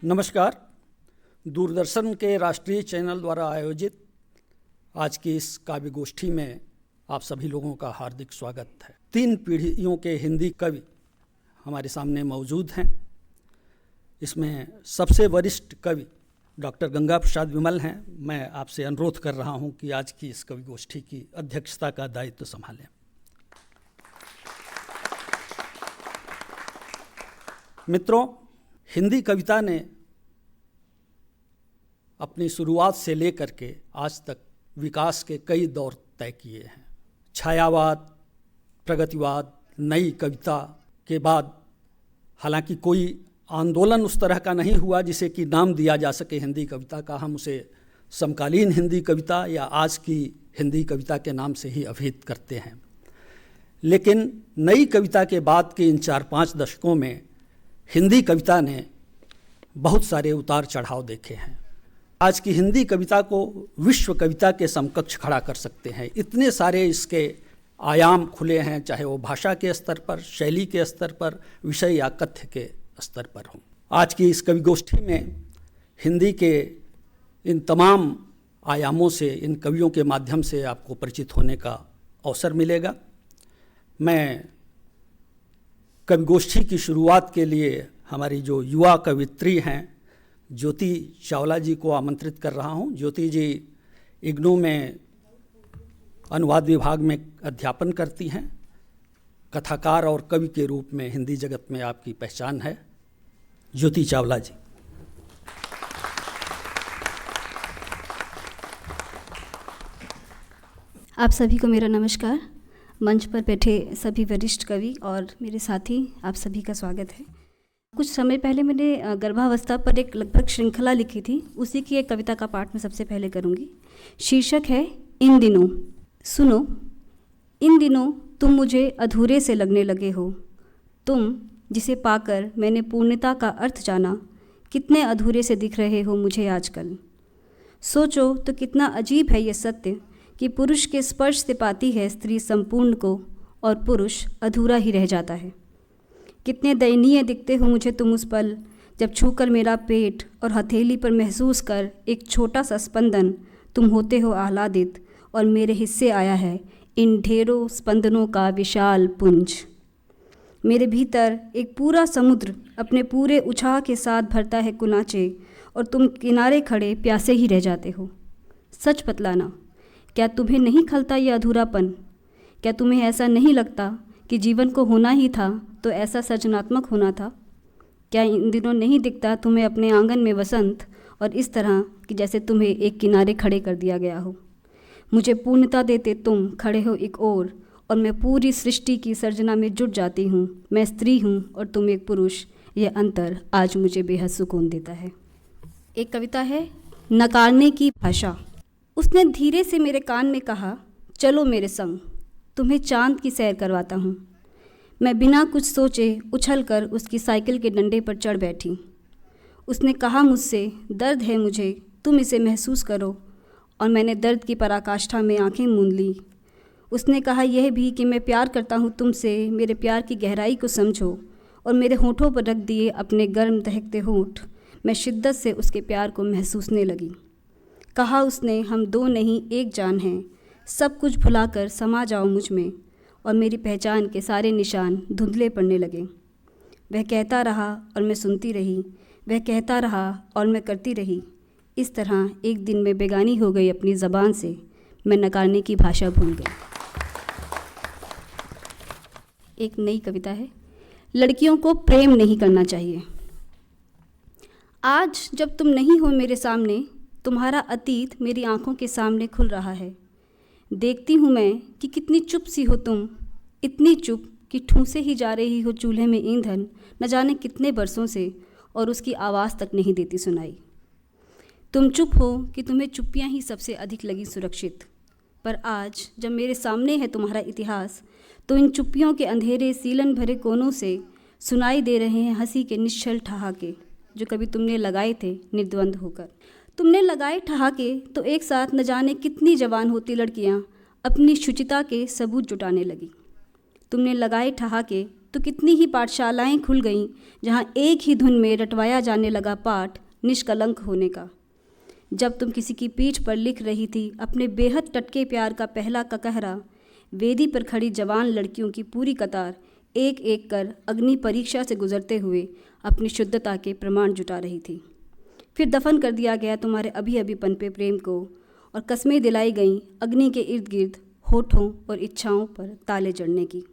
नमस्कार। दूरदर्शन के राष्ट्रीय चैनल द्वारा आयोजित आज की इस काव्य गोष्ठी में आप सभी लोगों का हार्दिक स्वागत है। 3 पीढ़ियों के हिंदी कवि हमारे सामने मौजूद हैं। इसमें सबसे वरिष्ठ कवि डॉक्टर गंगा प्रसाद विमल हैं। मैं आपसे अनुरोध कर रहा हूं कि आज की इस कवि गोष्ठी की अध्यक्षता का दायित्व संभालें। मित्रों, हिंदी कविता ने अपनी शुरुआत से लेकर के आज तक विकास के कई दौर तय किए हैं। छायावाद, प्रगतिवाद, नई कविता के बाद हालांकि कोई आंदोलन उस तरह का नहीं हुआ जिसे कि नाम दिया जा सके हिंदी कविता का। हम उसे समकालीन हिंदी कविता या आज की हिंदी कविता के नाम से ही अभिहित करते हैं। लेकिन नई कविता के बाद के इन 4-5 दशकों में हिंदी कविता ने बहुत सारे उतार चढ़ाव देखे हैं। आज की हिंदी कविता को विश्व कविता के समकक्ष खड़ा कर सकते हैं। इतने सारे इसके आयाम खुले हैं, चाहे वो भाषा के स्तर पर, शैली के स्तर पर, विषय या कथ्य के स्तर पर हों। आज की इस कवि गोष्ठी में हिंदी के इन तमाम आयामों से, इन कवियों के माध्यम से आपको परिचित होने का अवसर मिलेगा। मैं कवि गोष्ठी की शुरुआत के लिए हमारी जो युवा कवित्री हैं ज्योति चावला जी को आमंत्रित कर रहा हूं। ज्योति जी इग्नू में अनुवाद विभाग में अध्यापन करती हैं। कथाकार और कवि के रूप में हिंदी जगत में आपकी पहचान है। ज्योति चावला जी। आप सभी को मेरा नमस्कार। मंच पर बैठे सभी वरिष्ठ कवि और मेरे साथी, आप सभी का स्वागत है। कुछ समय पहले मैंने गर्भावस्था पर एक लगभग श्रृंखला लिखी थी, उसी की एक कविता का पाठ मैं सबसे पहले करूंगी। शीर्षक है इन दिनों। सुनो, इन दिनों तुम मुझे अधूरे से लगने लगे हो। तुम जिसे पाकर मैंने पूर्णता का अर्थ जाना, कितने अधूरे से दिख रहे हो मुझे आजकल। सोचो तो कितना अजीब है ये सत्य कि पुरुष के स्पर्श से पाती है स्त्री संपूर्ण को और पुरुष अधूरा ही रह जाता है। कितने दयनीय दिखते हो मुझे तुम उस पल जब छूकर मेरा पेट और हथेली पर महसूस कर एक छोटा सा स्पंदन तुम होते हो आह्लादित और मेरे हिस्से आया है इन ढेरों स्पंदनों का विशाल पुंज। मेरे भीतर एक पूरा समुद्र अपने पूरे उछाह के साथ भरता है कुनाचे और तुम किनारे खड़े प्यासे ही रह जाते हो। सच बतलाना, क्या तुम्हें नहीं खलता ये अधूरापन? क्या तुम्हें ऐसा नहीं लगता कि जीवन को होना ही था तो ऐसा सृजनात्मक होना था? क्या इन दिनों नहीं दिखता तुम्हें अपने आंगन में वसंत और इस तरह कि जैसे तुम्हें एक किनारे खड़े कर दिया गया हो? मुझे पूर्णता देते तुम खड़े हो एक ओर और मैं पूरी सृष्टि की सर्जना में जुट जाती हूँ। मैं स्त्री हूँ और तुम एक पुरुष। यह अंतर आज मुझे बेहद सुकून देता है। एक कविता है नकारने की भाषा। उसने धीरे से मेरे कान में कहा, चलो मेरे संग, तुम्हें चांद की सैर करवाता हूँ। मैं बिना कुछ सोचे उछलकर उसकी साइकिल के डंडे पर चढ़ बैठी। उसने कहा मुझसे, दर्द है मुझे, तुम इसे महसूस करो, और मैंने दर्द की पराकाष्ठा में आंखें मूंद ली। उसने कहा यह भी कि मैं प्यार करता हूँ तुमसे, मेरे प्यार की गहराई को समझो, और मेरे होठों पर रख दिए अपने गर्म दहकते होठ। मैं शिद्दत से उसके प्यार को महसूसने लगी। कहा उसने, हम 2 नहीं 1 जान हैं, सब कुछ भुलाकर समा जाओ मुझ में, और मेरी पहचान के सारे निशान धुंधले पड़ने लगे। वह कहता रहा और मैं सुनती रही, वह कहता रहा और मैं करती रही। इस तरह एक दिन मैं बेगानी हो गई अपनी ज़बान से, मैं नकारने की भाषा भूल गई। एक नई कविता है, लड़कियों को प्रेम नहीं करना चाहिए। आज जब तुम नहीं हो मेरे सामने, तुम्हारा अतीत मेरी आंखों के सामने खुल रहा है। देखती हूँ मैं कि कितनी चुप सी हो तुम, इतनी चुप कि ठूंसे ही जा रही हो चूल्हे में ईंधन न जाने कितने बरसों से, और उसकी आवाज़ तक नहीं देती सुनाई। तुम चुप हो कि तुम्हें चुप्पियाँ ही सबसे अधिक लगी सुरक्षित। पर आज जब मेरे सामने है तुम्हारा इतिहास, तो इन चुप्पियों के अंधेरे सीलन भरे कोनों से सुनाई दे रहे हैं हंसी के निश्चल ठहाके, जो कभी तुमने लगाए थे निर्द्वंद होकर। तुमने लगाए ठहाके तो एक साथ न जाने कितनी जवान होती लड़कियां अपनी शुचिता के सबूत जुटाने लगी। तुमने लगाए ठहाके तो कितनी ही पाठशालाएं खुल गईं जहां एक ही धुन में रटवाया जाने लगा पाठ निष्कलंक होने का। जब तुम किसी की पीठ पर लिख रही थी अपने बेहद टटके प्यार का पहला ककहरा, वेदी पर खड़ी जवान लड़कियों की पूरी कतार एक एक कर अग्नि परीक्षा से गुजरते हुए अपनी शुद्धता के प्रमाण जुटा रही थी। फिर दफन कर दिया गया तुम्हारे अभी अभी पनपे प्रेम को, और कस्में दिलाई गईं अग्नि के इर्द गिर्द होठों और इच्छाओं पर ताले जड़ने की।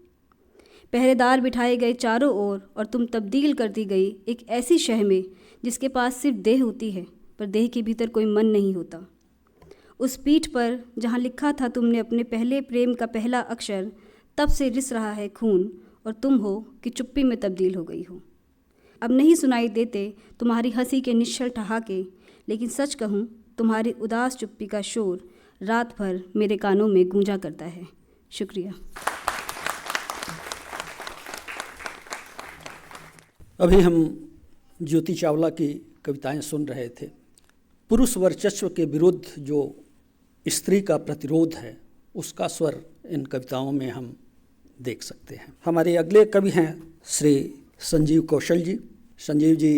पहरेदार बिठाए गए चारों ओर और तुम तब्दील कर दी गई एक ऐसी शह में जिसके पास सिर्फ देह होती है पर देह के भीतर कोई मन नहीं होता। उस पीठ पर जहाँ लिखा था तुमने अपने पहले प्रेम का पहला अक्षर, तब से रिस रहा है खून, और तुम हो कि चुप्पी में तब्दील हो गई हो। अब नहीं सुनाई देते तुम्हारी हंसी के निश्चल ठहाके, लेकिन सच कहूँ तुम्हारी उदास चुप्पी का शोर रात भर मेरे कानों में गूंजा करता है। शुक्रिया। अभी हम ज्योति चावला की कविताएं सुन रहे थे। पुरुष वर्चस्व के विरुद्ध जो स्त्री का प्रतिरोध है, उसका स्वर इन कविताओं में हम देख सकते हैं। हमारे अगले कवि हैं श्री संजीव कौशल जी। संजीव जी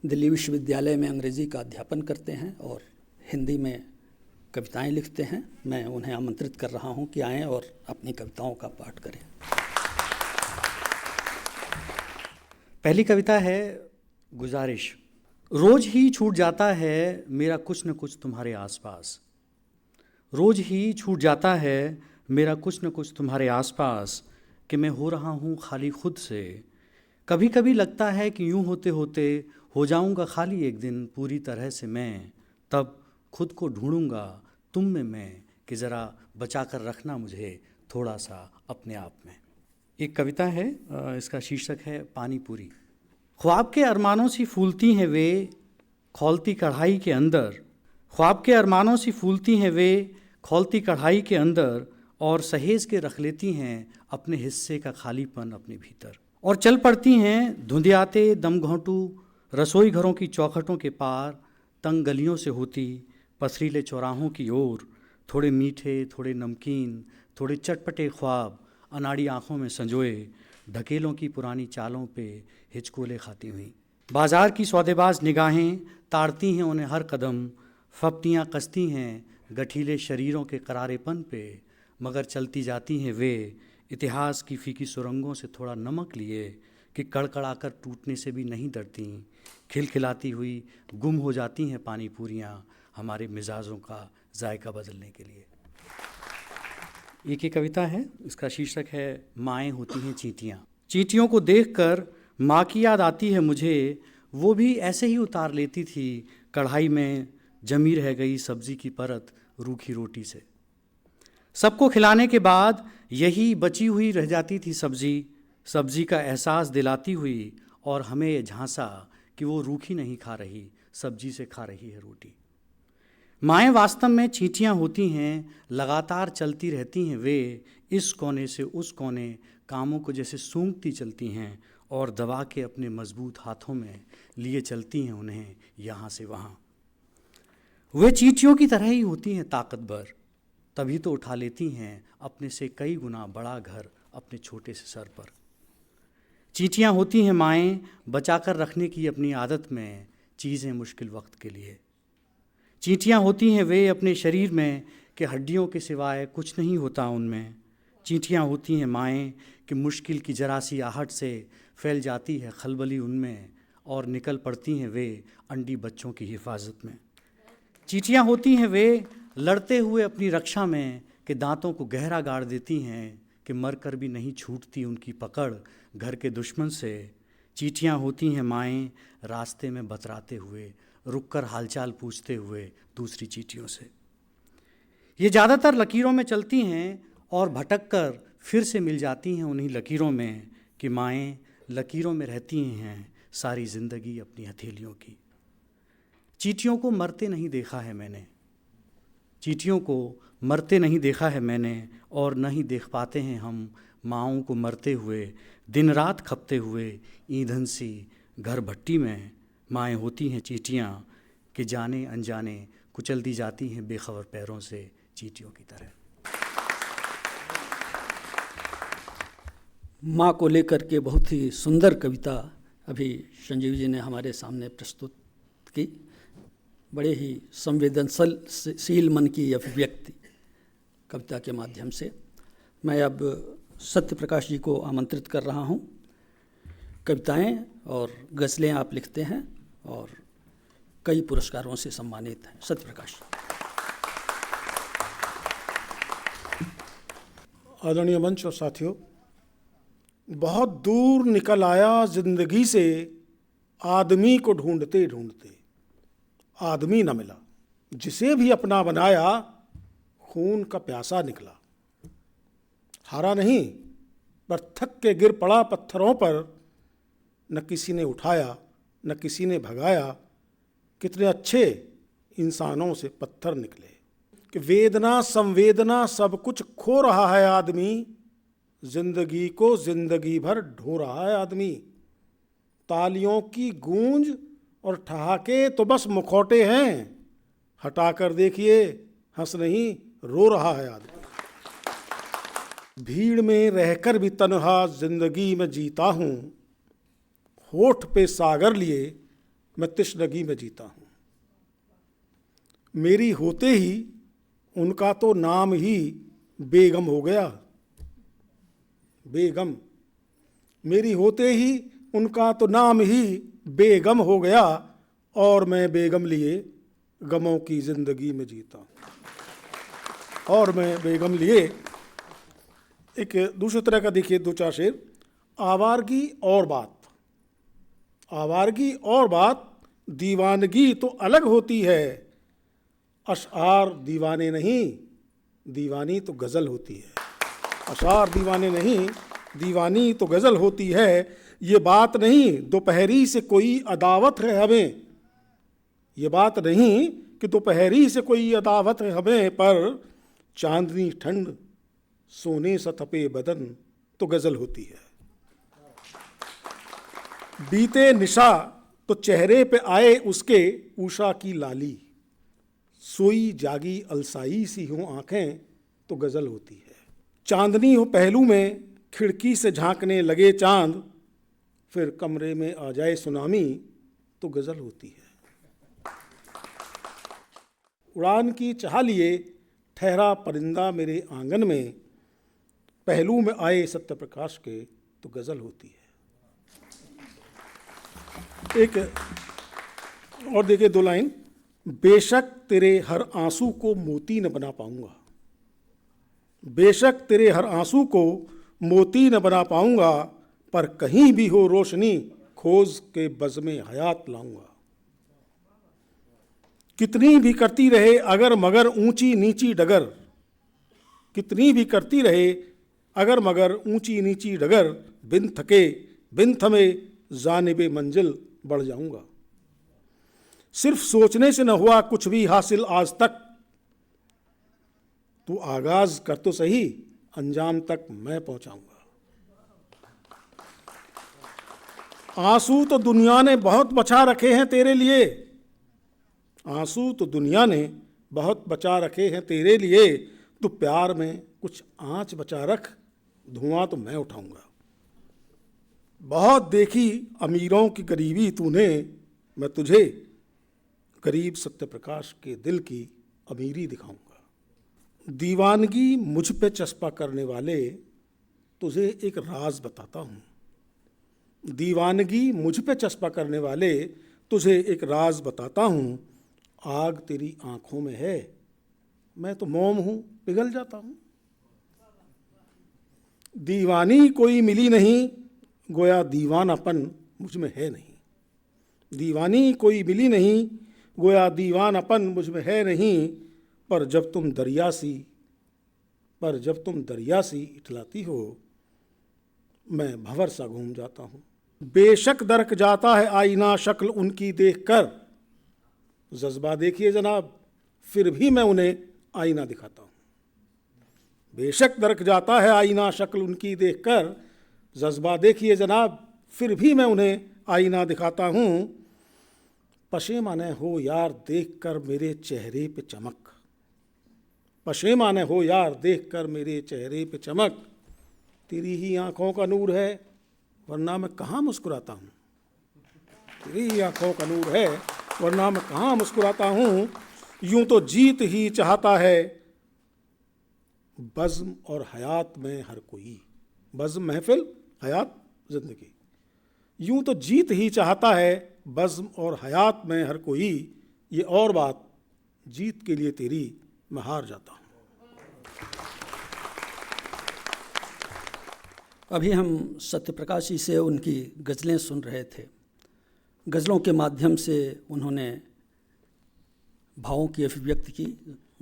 दिल्ली विश्वविद्यालय में अंग्रेजी का अध्यापन करते हैं और हिंदी में कविताएं लिखते हैं। मैं उन्हें आमंत्रित कर रहा हूं कि आएं और अपनी कविताओं का पाठ करें। पहली कविता है गुजारिश। रोज ही छूट जाता है मेरा कुछ न कुछ तुम्हारे आसपास, रोज ही छूट जाता है मेरा कुछ न कुछ तुम्हारे आसपास, कि मैं हो रहा हूँ खाली खुद से। कभी कभी लगता है कि यूँ होते होते हो जाऊँगा खाली एक दिन पूरी तरह से मैं, तब खुद को ढूंढूंगा तुम में मैं, कि ज़रा बचा कर रखना मुझे थोड़ा सा अपने आप में। एक कविता है, इसका शीर्षक है पानी पूरी। ख्वाब के अरमानों सी फूलती हैं वे खौलती कढ़ाई के अंदर, ख्वाब के अरमानों सी फूलती हैं वे खौलती कढ़ाई के अंदर, और सहेज के रख लेती हैं अपने हिस्से का खालीपन अपने भीतर, और चल पड़ती हैं धुंधियाते दम घोंटू रसोई घरों की चौखटों के पार, तंग गलियों से होती पथरीले चौराहों की ओर, थोड़े मीठे थोड़े नमकीन थोड़े चटपटे ख्वाब अनाड़ी आँखों में संजोए, ढकेलों की पुरानी चालों पे हिचकोले खाती हुई। बाजार की सौदेबाज निगाहें ताड़ती हैं उन्हें हर कदम, फपटियाँ कसती हैं गठीले शरीरों के करारेपन पे, मगर चलती जाती हैं वे इतिहास की फीकी सुरंगों से थोड़ा नमक लिए, कि कड़कड़ाकर टूटने से भी नहीं डरती, खिलखिलाती हुई गुम हो जाती हैं पानी पूरियाँ हमारे मिजाजों का जायका बदलने के लिए। एक ही कविता है, इसका शीर्षक है माएँ होती हैं चींटियाँ। चींटियों को देखकर माँ की याद आती है मुझे, वो भी ऐसे ही उतार लेती थी कढ़ाई में जमी रह गई सब्जी की परत रूखी रोटी से। सबको खिलाने के बाद यही बची हुई रह जाती थी सब्जी, सब्जी का एहसास दिलाती हुई, और हमें ये झांसा कि वो रूखी नहीं खा रही, सब्जी से खा रही है रोटी। माएँ वास्तव में चींटियाँ होती हैं, लगातार चलती रहती हैं वे इस कोने से उस कोने, कामों को जैसे सूंघती चलती हैं, और दबा के अपने मजबूत हाथों में लिए चलती हैं उन्हें यहाँ से वहाँ। वे चींटियों की तरह ही होती हैं ताकतवर, तभी तो उठा लेती हैं अपने से कई गुना बड़ा घर अपने छोटे से सर पर। चींटियाँ होती हैं माएँ बचाकर रखने की अपनी आदत में चीज़ें मुश्किल वक्त के लिए। चींटियाँ होती हैं वे अपने शरीर में कि हड्डियों के सिवाय कुछ नहीं होता उनमें। चींटियाँ होती हैं माएँ कि मुश्किल की जरा सी आहट से फैल जाती है खलबली उनमें, और निकल पड़ती हैं वे अंडी बच्चों की हिफाजत में। चींटियाँ होती हैं वे लड़ते हुए अपनी रक्षा में कि दांतों को गहरा गाड़ देती हैं कि मरकर भी नहीं छूटती उनकी पकड़ घर के दुश्मन से। चींटियाँ होती हैं माएँ रास्ते में बतराते हुए, रुककर हालचाल पूछते हुए दूसरी चींटियों से। ये ज़्यादातर लकीरों में चलती हैं और भटक कर फिर से मिल जाती हैं उन्हीं लकीरों में, कि माएँ लकीरों में रहती हैं सारी ज़िंदगी अपनी हथेलियों की। चींटियों को मरते नहीं देखा है मैंने, चींटियों को मरते नहीं देखा है मैंने, और न ही देख पाते हैं हम माँओं को मरते हुए, दिन रात खपते हुए ईंधन सी घर भट्टी में। माएँ होती हैं चींटियाँ कि जाने अनजाने कुचल दी जाती हैं बेखबर पैरों से चींटियों की तरह। माँ को लेकर के बहुत ही सुंदर कविता अभी संजीव जी ने हमारे सामने प्रस्तुत की। बड़े ही संवेदनशील मन की अभिव्यक्ति कविता के माध्यम से। मैं अब सत्य प्रकाश जी को आमंत्रित कर रहा हूँ। कविताएं और गज़लें आप लिखते हैं और कई पुरस्कारों से सम्मानित हैं। सत्य प्रकाश। आदरणीय मंच और साथियों, बहुत दूर निकल आया जिंदगी से आदमी को ढूंढते ढूंढते, आदमी न मिला, जिसे भी अपना बनाया खून का प्यासा निकला। हारा नहीं पर थक के गिर पड़ा पत्थरों पर, न किसी ने उठाया न किसी ने भगाया। कितने अच्छे इंसानों से पत्थर निकले। कि वेदना संवेदना सब कुछ खो रहा है आदमी, जिंदगी को जिंदगी भर ढो रहा है आदमी। तालियों की गूंज और ठहाके तो बस मुखौटे हैं, हटाकर देखिए हंस नहीं रो रहा है आदमी। भीड़ में रहकर भी तन्हा जिंदगी में जीता हूँ, होठ पे सागर लिए मैं तृष्णगी में जीता हूँ। मेरी होते ही उनका तो नाम ही बेगम हो गया। बेगम, मेरी होते ही उनका तो नाम ही बेगम हो गया, और मैं बेगम लिए गमों की जिंदगी में जीता हूँ। और मैं बेगम लिए एक दूसरी तरह का देखिए दो चार शेर। आवारगी और बात, आवारगी और बात, दीवानगी तो अलग होती है। अशआर दीवाने नहीं, दीवानी तो गज़ल होती है। अशआर दीवाने नहीं, दीवानी तो गज़ल होती है। ये बात नहीं दोपहरी से कोई अदावत है हमें, ये बात नहीं कि दोपहरी से कोई अदावत है हमें, पर चांदनी ठंड सोने सा तपे बदन तो गज़ल होती है। बीते निशा तो चेहरे पे आए उसके उषा की लाली, सोई जागी अलसाई सी हों आंखें तो गज़ल होती है। चांदनी हो पहलू में खिड़की से झांकने लगे चांद, फिर कमरे में आ जाए सुनामी तो गज़ल होती है। उड़ान की चाह लिए ठहरा परिंदा मेरे आंगन में, पहलू में आए सत्य प्रकाश के तो गज़ल होती है। एक और देखिए दो लाइन। बेशक तेरे हर आंसू को मोती न बना पाऊंगा, बेशक तेरे हर आंसू को मोती न बना पाऊंगा, पर कहीं भी हो रोशनी खोज के बज़्म हयात लाऊंगा। कितनी भी करती रहे अगर मगर ऊंची नीची डगर, कितनी भी करती रहे अगर मगर ऊंची नीची डगर, बिन थके बिन थमे जानिबे मंजिल बढ़ जाऊंगा। सिर्फ सोचने से न हुआ कुछ भी हासिल आज तक, तू आगाज कर तो सही अंजाम तक मैं पहुंचाऊंगा। आंसू तो दुनिया ने बहुत बचा रखे हैं तेरे लिए, आंसू तो दुनिया ने बहुत बचा रखे हैं तेरे लिए, तू प्यार में कुछ आंच बचा रख, धुआं तो मैं उठाऊंगा। बहुत देखी अमीरों की गरीबी तूने, मैं तुझे गरीब सत्य प्रकाश के दिल की अमीरी दिखाऊंगा। दीवानगी मुझ पे चस्पा करने वाले, तुझे एक राज बताता हूँ। दीवानगी मुझ पे चस्पा करने वाले, तुझे एक राज बताता हूँ। आग तेरी आंखों में है, मैं तो मोम हूँ पिघल जाता हूँ। दीवानी कोई मिली नहीं, गोया दीवानापन मुझ में है नहीं। दीवानी कोई मिली नहीं, गोया दीवानापन मुझ में है नहीं, पर जब तुम दरिया सी इठलाती हो, मैं भंवर सा घूम जाता हूँ। बेशक दरक जाता है आईना शक्ल उनकी देखकर, जज्बा देखिए जनाब फिर भी मैं उन्हें आईना दिखाता हूँ। बेशक दरक जाता है आईना शक्ल उनकी देखकर, जज्बा देखिए जनाब फिर भी मैं उन्हें आईना दिखाता हूँ। पशेमाने हो यार देख कर मेरे चेहरे पे चमक, पशेमाने हो यार देख कर मेरे चेहरे पे चमक, तेरी ही आंखों का नूर है, वरना मैं कहाँ मुस्कुराता हूँ। तेरी ही आंखों का नूर है, वरना मैं कहाँ मुस्कुराता हूँ। यूं तो जीत ही चाहता है बज़्म और हयात में हर कोई। बज़्म महफिल, हयात जिंदगी। यूं तो जीत ही चाहता है बज़्म और हयात में हर कोई। ये और बात, जीत के लिए तेरी मैं हार जाता हूँ। अभी हम सत्यप्रकाश जी से उनकी गज़लें सुन रहे थे। गज़लों के माध्यम से उन्होंने भावों की अभिव्यक्ति की।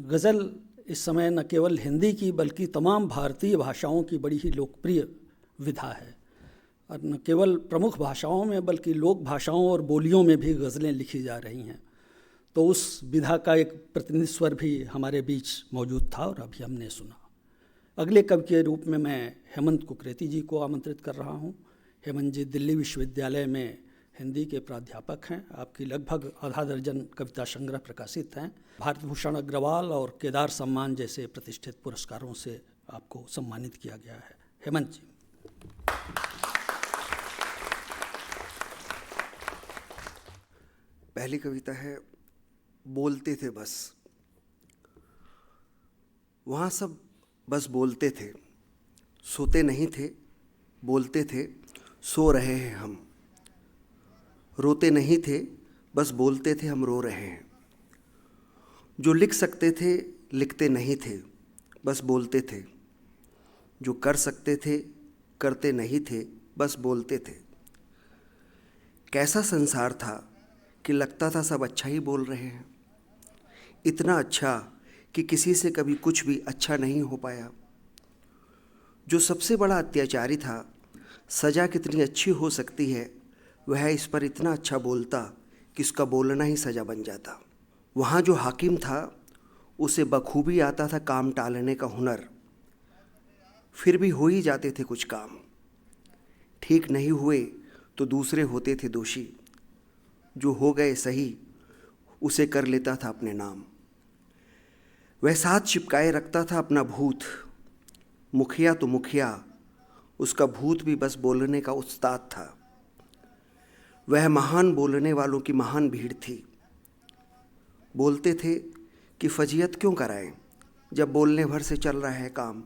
गज़ल इस समय न केवल हिंदी की बल्कि तमाम भारतीय भाषाओं की बड़ी ही लोकप्रिय विधा है, और न केवल प्रमुख भाषाओं में बल्कि लोक भाषाओं और बोलियों में भी गज़लें लिखी जा रही हैं। तो उस विधा का एक प्रतिनिधि स्वर भी हमारे बीच मौजूद था और अभी हमने सुना। अगले कवि के रूप में मैं हेमंत कुकरेती जी को आमंत्रित कर रहा हूँ। हेमंत जी दिल्ली विश्वविद्यालय में हिंदी के प्राध्यापक हैं। आपकी लगभग आधा दर्जन कविता संग्रह प्रकाशित हैं। भारत भूषण अग्रवाल और केदार सम्मान जैसे प्रतिष्ठित पुरस्कारों से आपको सम्मानित किया गया है। हेमंत जी। पहली कविता है बोलते थे बस। वहाँ सब बस बोलते थे, सोते नहीं थे, बोलते थे, सो रहे हैं हम। रोते नहीं थे, बस बोलते थे, हम रो रहे हैं। जो लिख सकते थे लिखते नहीं थे, बस बोलते थे। जो कर सकते थे करते नहीं थे, बस बोलते थे। कैसा संसार था कि लगता था सब अच्छा ही बोल रहे हैं। इतना अच्छा कि किसी से कभी कुछ भी अच्छा नहीं हो पाया। जो सबसे बड़ा अत्याचारी था, सज़ा कितनी अच्छी हो सकती है, वह इस पर इतना अच्छा बोलता कि उसका बोलना ही सज़ा बन जाता। वहाँ जो हाकिम था, उसे बखूबी आता था काम टालने का हुनर। फिर भी हो ही जाते थे कुछ काम। ठीक नहीं हुए तो दूसरे होते थे दोषी। जो हो गए सही, उसे कर लेता था अपने नाम। वह साथ चिपकाए रखता था अपना भूत। मुखिया तो मुखिया, उसका भूत भी बस बोलने का उस्ताद था। वह महान बोलने वालों की महान भीड़ थी। बोलते थे कि फजीयत क्यों कराएं जब बोलने भर से चल रहा है काम।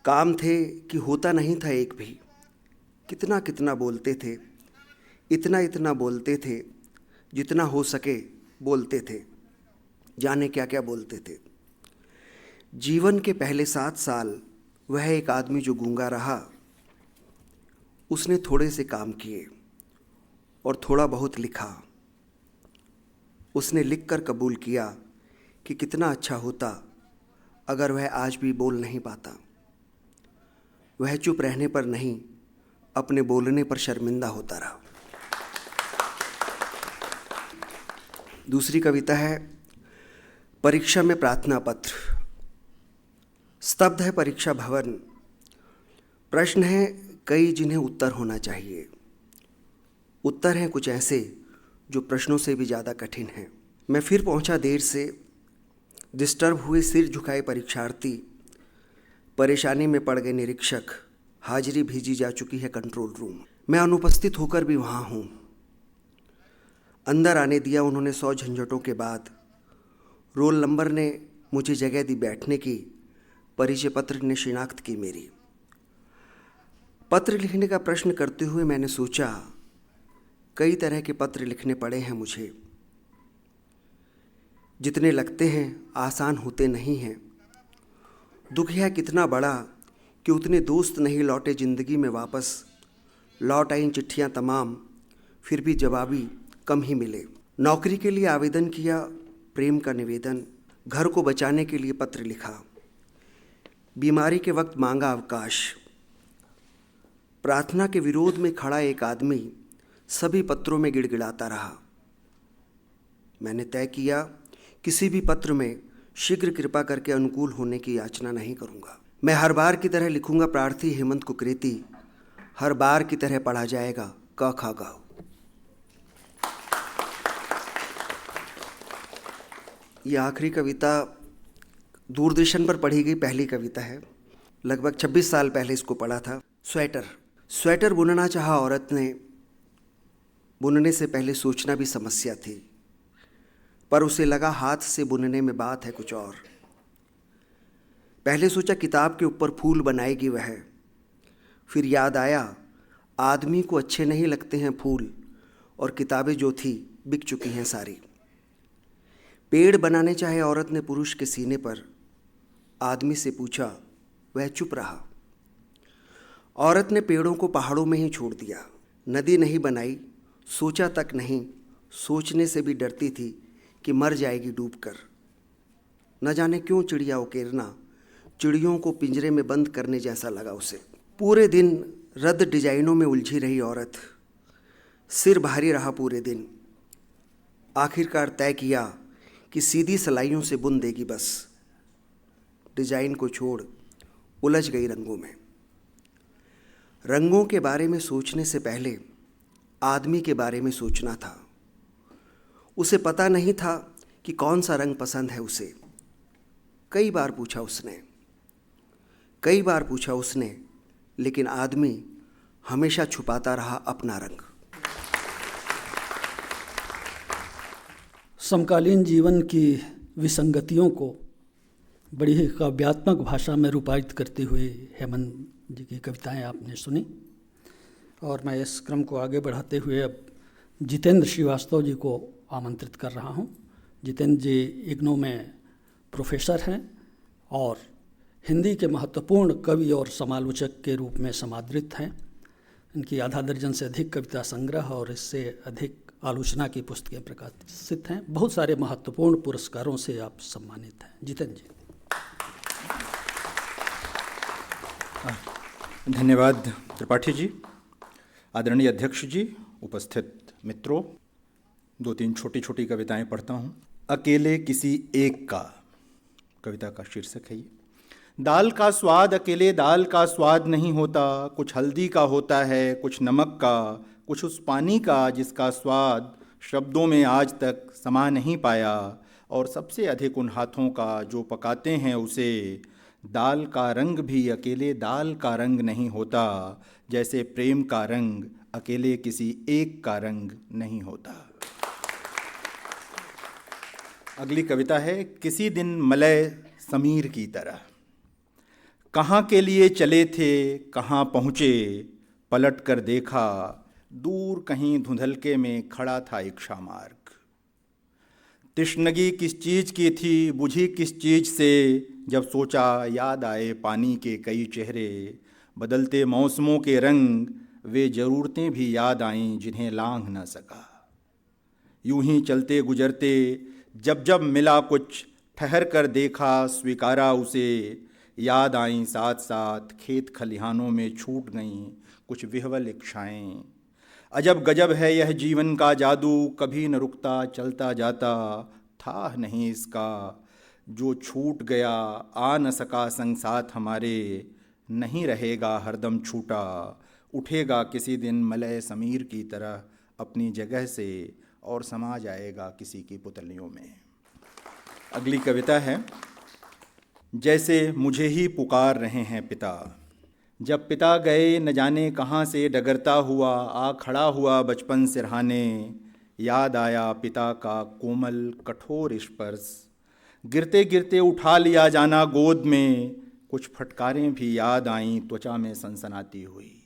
काम थे कि होता नहीं था एक भी। कितना कितना बोलते थे, इतना इतना बोलते थे, जितना हो सके बोलते थे। जाने क्या क्या बोलते थे। जीवन के पहले 7 साल वह एक आदमी जो गूंगा रहा, उसने थोड़े से काम किए और थोड़ा बहुत लिखा। उसने लिखकर कबूल किया कि कितना अच्छा होता अगर वह आज भी बोल नहीं पाता। वह चुप रहने पर नहीं, अपने बोलने पर शर्मिंदा होता रहा। दूसरी कविता है परीक्षा में प्रार्थना पत्र। स्तब्ध है परीक्षा भवन। प्रश्न है कई जिन्हें उत्तर होना चाहिए। उत्तर हैं कुछ ऐसे जो प्रश्नों से भी ज़्यादा कठिन हैं। मैं फिर पहुंचा देर से। डिस्टर्ब हुए सिर झुकाए परीक्षार्थी। परेशानी में पड़ गए निरीक्षक। हाजिरी भेजी जा चुकी है कंट्रोल रूम। मैं अनुपस्थित होकर भी वहाँ हूँ। अंदर आने दिया उन्होंने 100 झंझटों के बाद। रोल नंबर ने मुझे जगह दी बैठने की। परिचय पत्र ने शिनाख्त की मेरी। पत्र लिखने का प्रश्न करते हुए मैंने सोचा, कई तरह के पत्र लिखने पड़े हैं मुझे। जितने लगते हैं आसान होते नहीं हैं। दुख है कितना बड़ा कि उतने दोस्त नहीं लौटे ज़िंदगी में वापस। लौट आईं चिट्ठियाँ तमाम, फिर भी जवाबी कम ही मिले। नौकरी के लिए आवेदन किया, प्रेम का निवेदन। घर को बचाने के लिए पत्र लिखा। बीमारी के वक्त मांगा अवकाश। प्रार्थना के विरोध में खड़ा एक आदमी सभी पत्रों में गिड़गिड़ाता रहा। मैंने तय किया किसी भी पत्र में शीघ्र कृपा करके अनुकूल होने की याचना नहीं करूंगा। मैं हर बार की तरह लिखूंगा प्रार्थी हेमंत कुकरेती। हर बार की तरह पढ़ा जाएगा क ख ग। ये आखिरी कविता दूरदर्शन पर पढ़ी गई पहली कविता है। लगभग 26 साल पहले इसको पढ़ा था। स्वेटर बुनना चाहा औरत ने, बुनने से पहले सोचना भी समस्या थी, पर उसे लगा हाथ से बुनने में बात है कुछ और। पहले सोचा किताब के ऊपर फूल बनाएगी वह, फिर याद आया आदमी को अच्छे नहीं लगते हैं फूल, और किताबें जो थी बिक चुकी हैं सारी। पेड़ बनाने चाहे औरत ने पुरुष के सीने पर, आदमी से पूछा, वह चुप रहा। औरत ने पेड़ों को पहाड़ों में ही छोड़ दिया। नदी नहीं बनाई, सोचा तक नहीं, सोचने से भी डरती थी कि मर जाएगी डूबकर। न जाने क्यों चिड़िया उकेरना चिड़ियों को पिंजरे में बंद करने जैसा लगा उसे। पूरे दिन रद्द डिजाइनों में उलझी रही औरत, सिर भारी रहा पूरे दिन। आखिरकार तय किया कि सीधी सलाइयों से बुन देगी बस। डिजाइन को छोड़ उलझ गई रंगों में। रंगों के बारे में सोचने से पहले आदमी के बारे में सोचना था। उसे पता नहीं था कि कौन सा रंग पसंद है उसे। कई बार पूछा उसने, लेकिन आदमी हमेशा छुपाता रहा अपना रंग। समकालीन जीवन की विसंगतियों को बड़ी ही काव्यात्मक भाषा में रूपायित करते हुए हेमंत जी की कविताएं आपने सुनी, और मैं इस क्रम को आगे बढ़ाते हुए अब जितेंद्र श्रीवास्तव जी को आमंत्रित कर रहा हूं। जितेंद्र जी इग्नू में प्रोफेसर हैं और हिंदी के महत्वपूर्ण कवि और समालोचक के रूप में समादृत हैं। इनकी आधा दर्जन से अधिक कविता संग्रह और इससे अधिक आलोचना की पुस्तकें प्रकाशित हैं। बहुत सारे महत्वपूर्ण पुरस्कारों से आप सम्मानित हैं। जितेंद्र जी। धन्यवाद त्रिपाठी जी। आदरणीय अध्यक्ष जी, उपस्थित मित्रों, 2-3 छोटी छोटी कविताएं पढ़ता हूँ। अकेले किसी एक का, कविता का शीर्षक है ये। दाल का स्वाद अकेले दाल का स्वाद नहीं होता, कुछ हल्दी का होता है, कुछ नमक का, कुछ उस पानी का जिसका स्वाद शब्दों में आज तक समा नहीं पाया, और सबसे अधिक उन हाथों का जो पकाते हैं उसे। दाल का रंग भी अकेले दाल का रंग नहीं होता, जैसे प्रेम का रंग अकेले किसी एक का रंग नहीं होता। अगली कविता है किसी दिन मलय समीर की तरह। कहाँ के लिए चले थे कहाँ पहुँचे, पलट कर देखा दूर कहीं धुंधलके में खड़ा था एक शामार्ग। तिश्नगी किस चीज़ की थी बुझी किस चीज़ से, जब सोचा याद आए पानी के कई चेहरे। बदलते मौसमों के रंग वे ज़रूरतें भी याद आईं जिन्हें लांघ न सका। यूं ही चलते गुजरते जब जब मिला कुछ, ठहर कर देखा स्वीकारा उसे। याद आईं साथ साथ खेत खलिहानों में छूट गईं कुछ विह्वल इच्छाएं। अजब गजब है यह जीवन का जादू, कभी न रुकता चलता जाता। था नहीं इसका जो छूट गया आ न सका संग साथ हमारे। नहीं रहेगा हरदम छूटा, उठेगा किसी दिन मलय समीर की तरह अपनी जगह से और समा जाएगा किसी की पुतलियों में। अगली कविता है जैसे मुझे ही पुकार रहे हैं पिता। जब पिता गए न जाने कहाँ से डगरता हुआ, आ खड़ा हुआ बचपन सिरहाने। याद आया पिता का कोमल कठोर स्पर्श, गिरते गिरते उठा लिया जाना गोद में। कुछ फटकारें भी याद आईं त्वचा में सनसनाती हुई।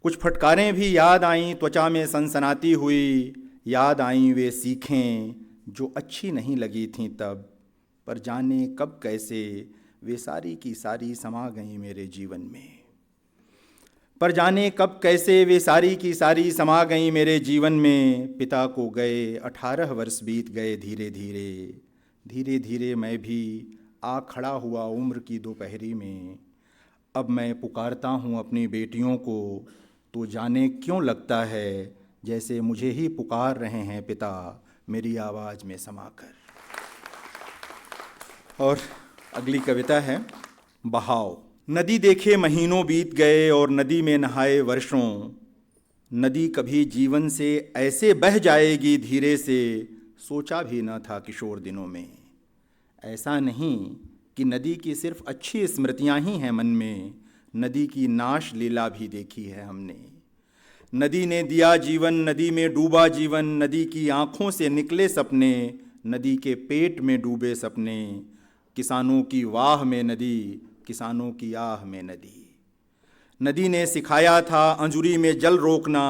कुछ फटकारें भी याद आईं त्वचा में सनसनाती हुई। याद आईं वे सीखें जो अच्छी नहीं लगी थीं तब, पर जाने कब कैसे वे सारी की सारी समा गईं मेरे जीवन में। पर जाने कब कैसे वे सारी की सारी समा गईं मेरे जीवन में। पिता को गए 18 वर्ष बीत गए धीरे धीरे। धीरे धीरे मैं भी आ खड़ा हुआ उम्र की दोपहरी में। अब मैं पुकारता हूँ अपनी बेटियों को, तो जाने क्यों लगता है जैसे मुझे ही पुकार रहे हैं पिता मेरी आवाज़ में समाकर। और अगली कविता है बहाव। नदी देखे महीनों बीत गए और नदी में नहाए वर्षों। नदी कभी जीवन से ऐसे बह जाएगी धीरे से, सोचा भी न था किशोर दिनों में। ऐसा नहीं कि नदी की सिर्फ अच्छी स्मृतियां ही हैं मन में, नदी की नाश लीला भी देखी है हमने। नदी ने दिया जीवन, नदी में डूबा जीवन, नदी की आँखों से निकले सपने, नदी के पेट में डूबे सपने। किसानों की वाह में नदी, किसानों की आह में नदी। नदी ने सिखाया था अंजुरी में जल रोकना,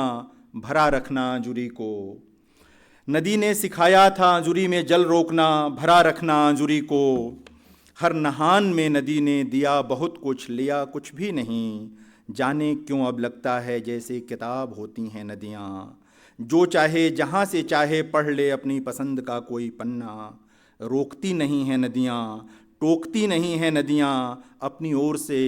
भरा रखना अंजुरी को। नदी ने सिखाया था अंजुरी में जल रोकना, भरा रखना अंजुरी को। हर नहान में नदी ने दिया बहुत कुछ, लिया कुछ भी नहीं। जाने क्यों अब लगता है जैसे किताब होती हैं नदियाँ, जो चाहे जहाँ से चाहे पढ़ ले अपनी पसंद का कोई पन्ना। रोकती नहीं हैं नदियाँ, टोकती नहीं हैं नदियाँ, अपनी ओर से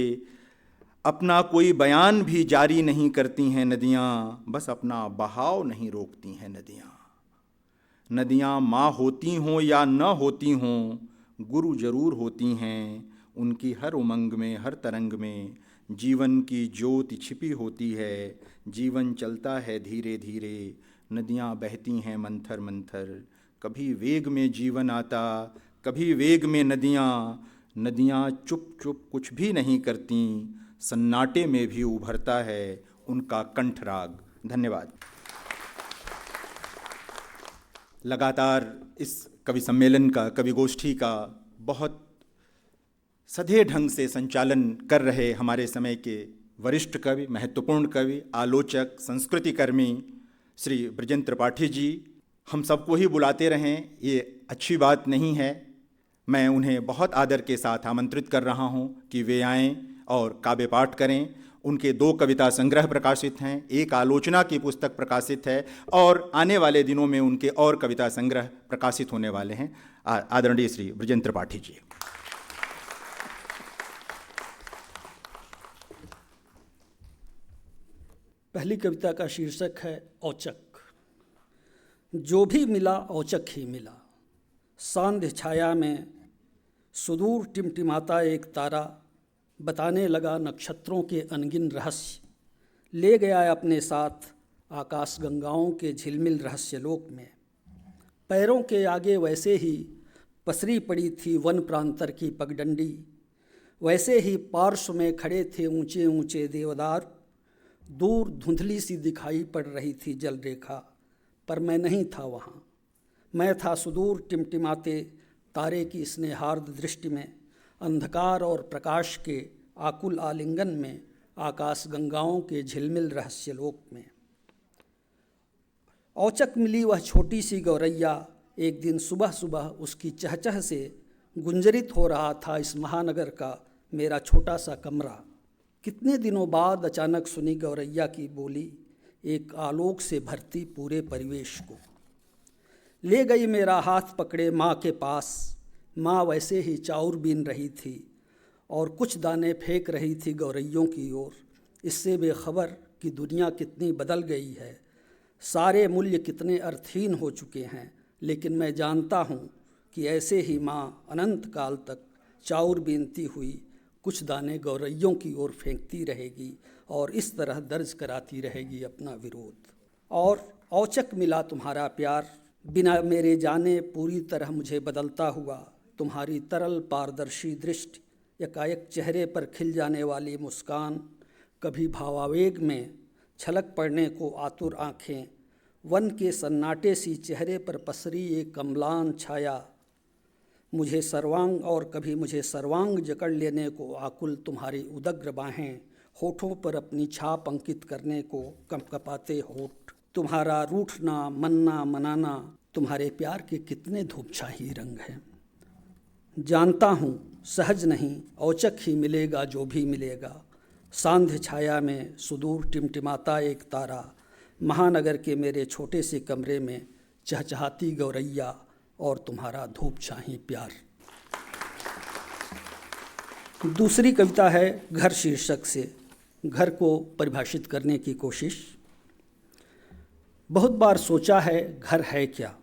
अपना कोई बयान भी जारी नहीं करती हैं नदियाँ, बस अपना बहाव नहीं रोकती हैं नदियाँ। नदियाँ माँ होती हों या न होती हों, गुरु जरूर होती हैं। उनकी हर उमंग में, हर तरंग में जीवन की ज्योति छिपी होती है। जीवन चलता है धीरे धीरे, नदियाँ बहती हैं मंथर मंथर। कभी वेग में जीवन आता, कभी वेग में नदियाँ। नदियाँ चुप चुप कुछ भी नहीं करती, सन्नाटे में भी उभरता है उनका कंठराग। धन्यवाद। लगातार इस कवि सम्मेलन का, कवि गोष्ठी का बहुत सधे ढंग से संचालन कर रहे हमारे समय के वरिष्ठ कवि, महत्वपूर्ण कवि, आलोचक, संस्कृति कर्मी श्री बृजेंद्र त्रिपाठी जी हम सबको ही बुलाते रहें, ये अच्छी बात नहीं है। मैं उन्हें बहुत आदर के साथ आमंत्रित कर रहा हूँ कि वे आएँ और काव्य पाठ करें। उनके 2 कविता संग्रह प्रकाशित हैं, एक आलोचना की पुस्तक प्रकाशित है और आने वाले दिनों में उनके और कविता संग्रह प्रकाशित होने वाले हैं। आदरणीय श्री बृजेंद्र त्रिपाठी जी। पहली कविता का शीर्षक है औचक। जो भी मिला औचक ही मिला। सांध्य छाया में सुदूर टिमटिमाता एक तारा, बताने लगा नक्षत्रों के अनगिन रहस्य। ले गया अपने साथ आकाश गंगाओं के झिलमिल रहस्यलोक में। पैरों के आगे वैसे ही पसरी पड़ी थी वन प्रांतर की पगडंडी, वैसे ही पार्श्व में खड़े थे ऊंचे ऊंचे देवदार। दूर धुंधली सी दिखाई पड़ रही थी जल रेखा, पर मैं नहीं था वहाँ। मैं था सुदूर टिमटिमाते तारे की स्नेहार्द दृष्टि में, अंधकार और प्रकाश के आकुल आलिंगन में, आकाश गंगाओं के झिलमिल रहस्यलोक में। औचक मिली वह छोटी सी गौरैया। एक दिन सुबह सुबह उसकी चहचह से गुंजरित हो रहा था इस महानगर का मेरा छोटा सा कमरा। कितने दिनों बाद अचानक सुनी गौरैया की बोली, एक आलोक से भरती पूरे परिवेश को। ले गई मेरा हाथ पकड़े माँ के पास। माँ वैसे ही चाउर बीन रही थी और कुछ दाने फेंक रही थी गौरैयों की ओर, इससे बेखबर कि दुनिया कितनी बदल गई है, सारे मूल्य कितने अर्थहीन हो चुके हैं। लेकिन मैं जानता हूँ कि ऐसे ही माँ अनंत काल तक चाउर बीनती हुई कुछ दाने गौरैयों की ओर फेंकती रहेगी और इस तरह दर्ज कराती रहेगी अपना विरोध। और औचक मिला तुम्हारा प्यार, बिना मेरे जाने पूरी तरह मुझे बदलता हुआ। तुम्हारी तरल पारदर्शी दृष्टि, एकाएक चेहरे पर खिल जाने वाली मुस्कान, कभी भावावेग में छलक पड़ने को आतुर आँखें, वन के सन्नाटे सी चेहरे पर पसरी एक कमलान छाया, मुझे सर्वांग और कभी मुझे सर्वांग जकड़ लेने को आकुल तुम्हारी उदग्र बाहें, होठों पर अपनी छाप अंकित करने को कंपकपाते होठ। तुम्हारा रूठना, मनना, मनाना, तुम्हारे प्यार के कितने धूपछाही रंग हैं। जानता हूँ सहज नहीं, औचक ही मिलेगा जो भी मिलेगा। सांध्य छाया में सुदूर टिमटिमाता एक तारा, महानगर के मेरे छोटे से कमरे में चहचहाती गौरैया और तुम्हारा धूपछाही प्यार। दूसरी कविता है घर शीर्षक से। घर को परिभाषित करने की कोशिश। बहुत बार सोचा है घर है क्या?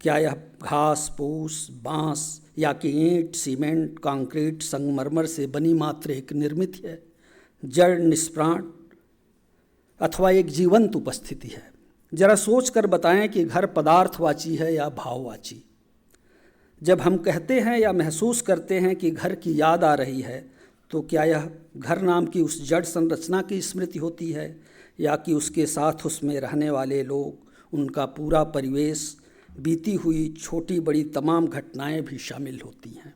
क्या यह घास फूस, बांस या कि ईंट, सीमेंट, कंक्रीट, संगमरमर से बनी मात्र एक निर्मित है, जड़, निष्प्राण, अथवा एक जीवंत उपस्थिति है? जरा सोच कर बताएं कि घर पदार्थवाची है या भाववाची। जब हम कहते हैं या महसूस करते हैं कि घर की याद आ रही है, तो क्या यह घर नाम की उस जड़ संरचना की स्मृति होती है, या कि उसके साथ उसमें रहने वाले लोग, उनका पूरा परिवेश, बीती हुई छोटी बड़ी तमाम घटनाएं भी शामिल होती हैं।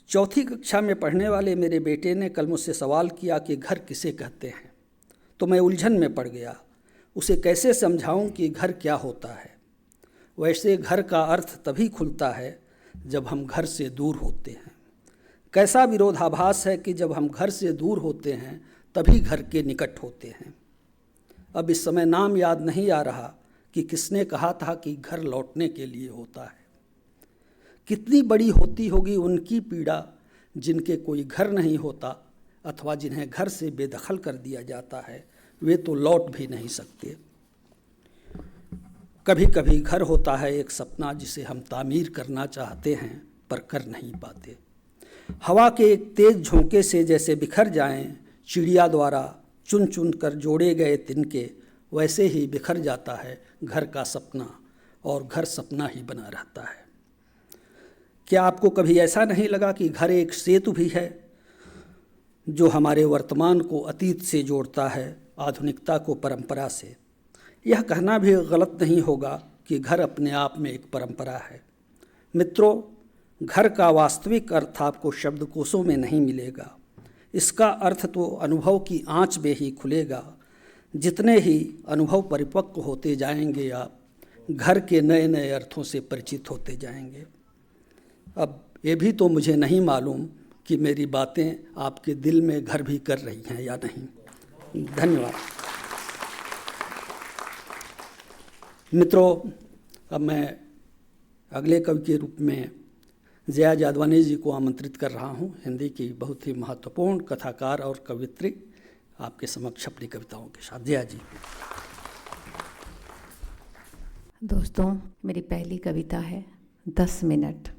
चौथी कक्षा में पढ़ने वाले मेरे बेटे ने कल मुझसे सवाल किया कि घर किसे कहते हैं, तो मैं उलझन में पड़ गया। उसे कैसे समझाऊं कि घर क्या होता है। वैसे घर का अर्थ तभी खुलता है जब हम घर से दूर होते हैं। कैसा विरोधाभास है कि जब हम घर से दूर होते हैं तभी घर के निकट होते हैं। अब इस समय नाम याद नहीं आ रहा कि किसने कहा था कि घर लौटने के लिए होता है। कितनी बड़ी होती होगी उनकी पीड़ा जिनके कोई घर नहीं होता अथवा जिन्हें घर से बेदखल कर दिया जाता है, वे तो लौट भी नहीं सकते। कभी कभी घर होता है एक सपना जिसे हम तामीर करना चाहते हैं पर कर नहीं पाते। हवा के एक तेज झोंके से जैसे बिखर जाएं चिड़िया द्वारा चुन चुन कर जोड़े गए तिनके, वैसे ही बिखर जाता है घर का सपना और घर सपना ही बना रहता है। क्या आपको कभी ऐसा नहीं लगा कि घर एक सेतु भी है जो हमारे वर्तमान को अतीत से जोड़ता है, आधुनिकता को परंपरा से? यह कहना भी गलत नहीं होगा कि घर अपने आप में एक परंपरा है। मित्रों, घर का वास्तविक अर्थ आपको शब्दकोशों में नहीं मिलेगा। इसका अर्थ तो अनुभव की आंच में ही खुलेगा। जितने ही अनुभव परिपक्व होते जाएंगे, आप घर के नए नए अर्थों से परिचित होते जाएंगे। अब ये भी तो मुझे नहीं मालूम कि मेरी बातें आपके दिल में घर भी कर रही हैं या नहीं। धन्यवाद। मित्रों, अब मैं अगले कवि के रूप में जया जादवानी जी को आमंत्रित कर रहा हूँ। हिंदी की बहुत ही महत्वपूर्ण कथाकार और कवियत्री आपके समक्ष अपनी कविताओं के साथ। जया जी। दोस्तों, मेरी पहली कविता है 10 मिनट।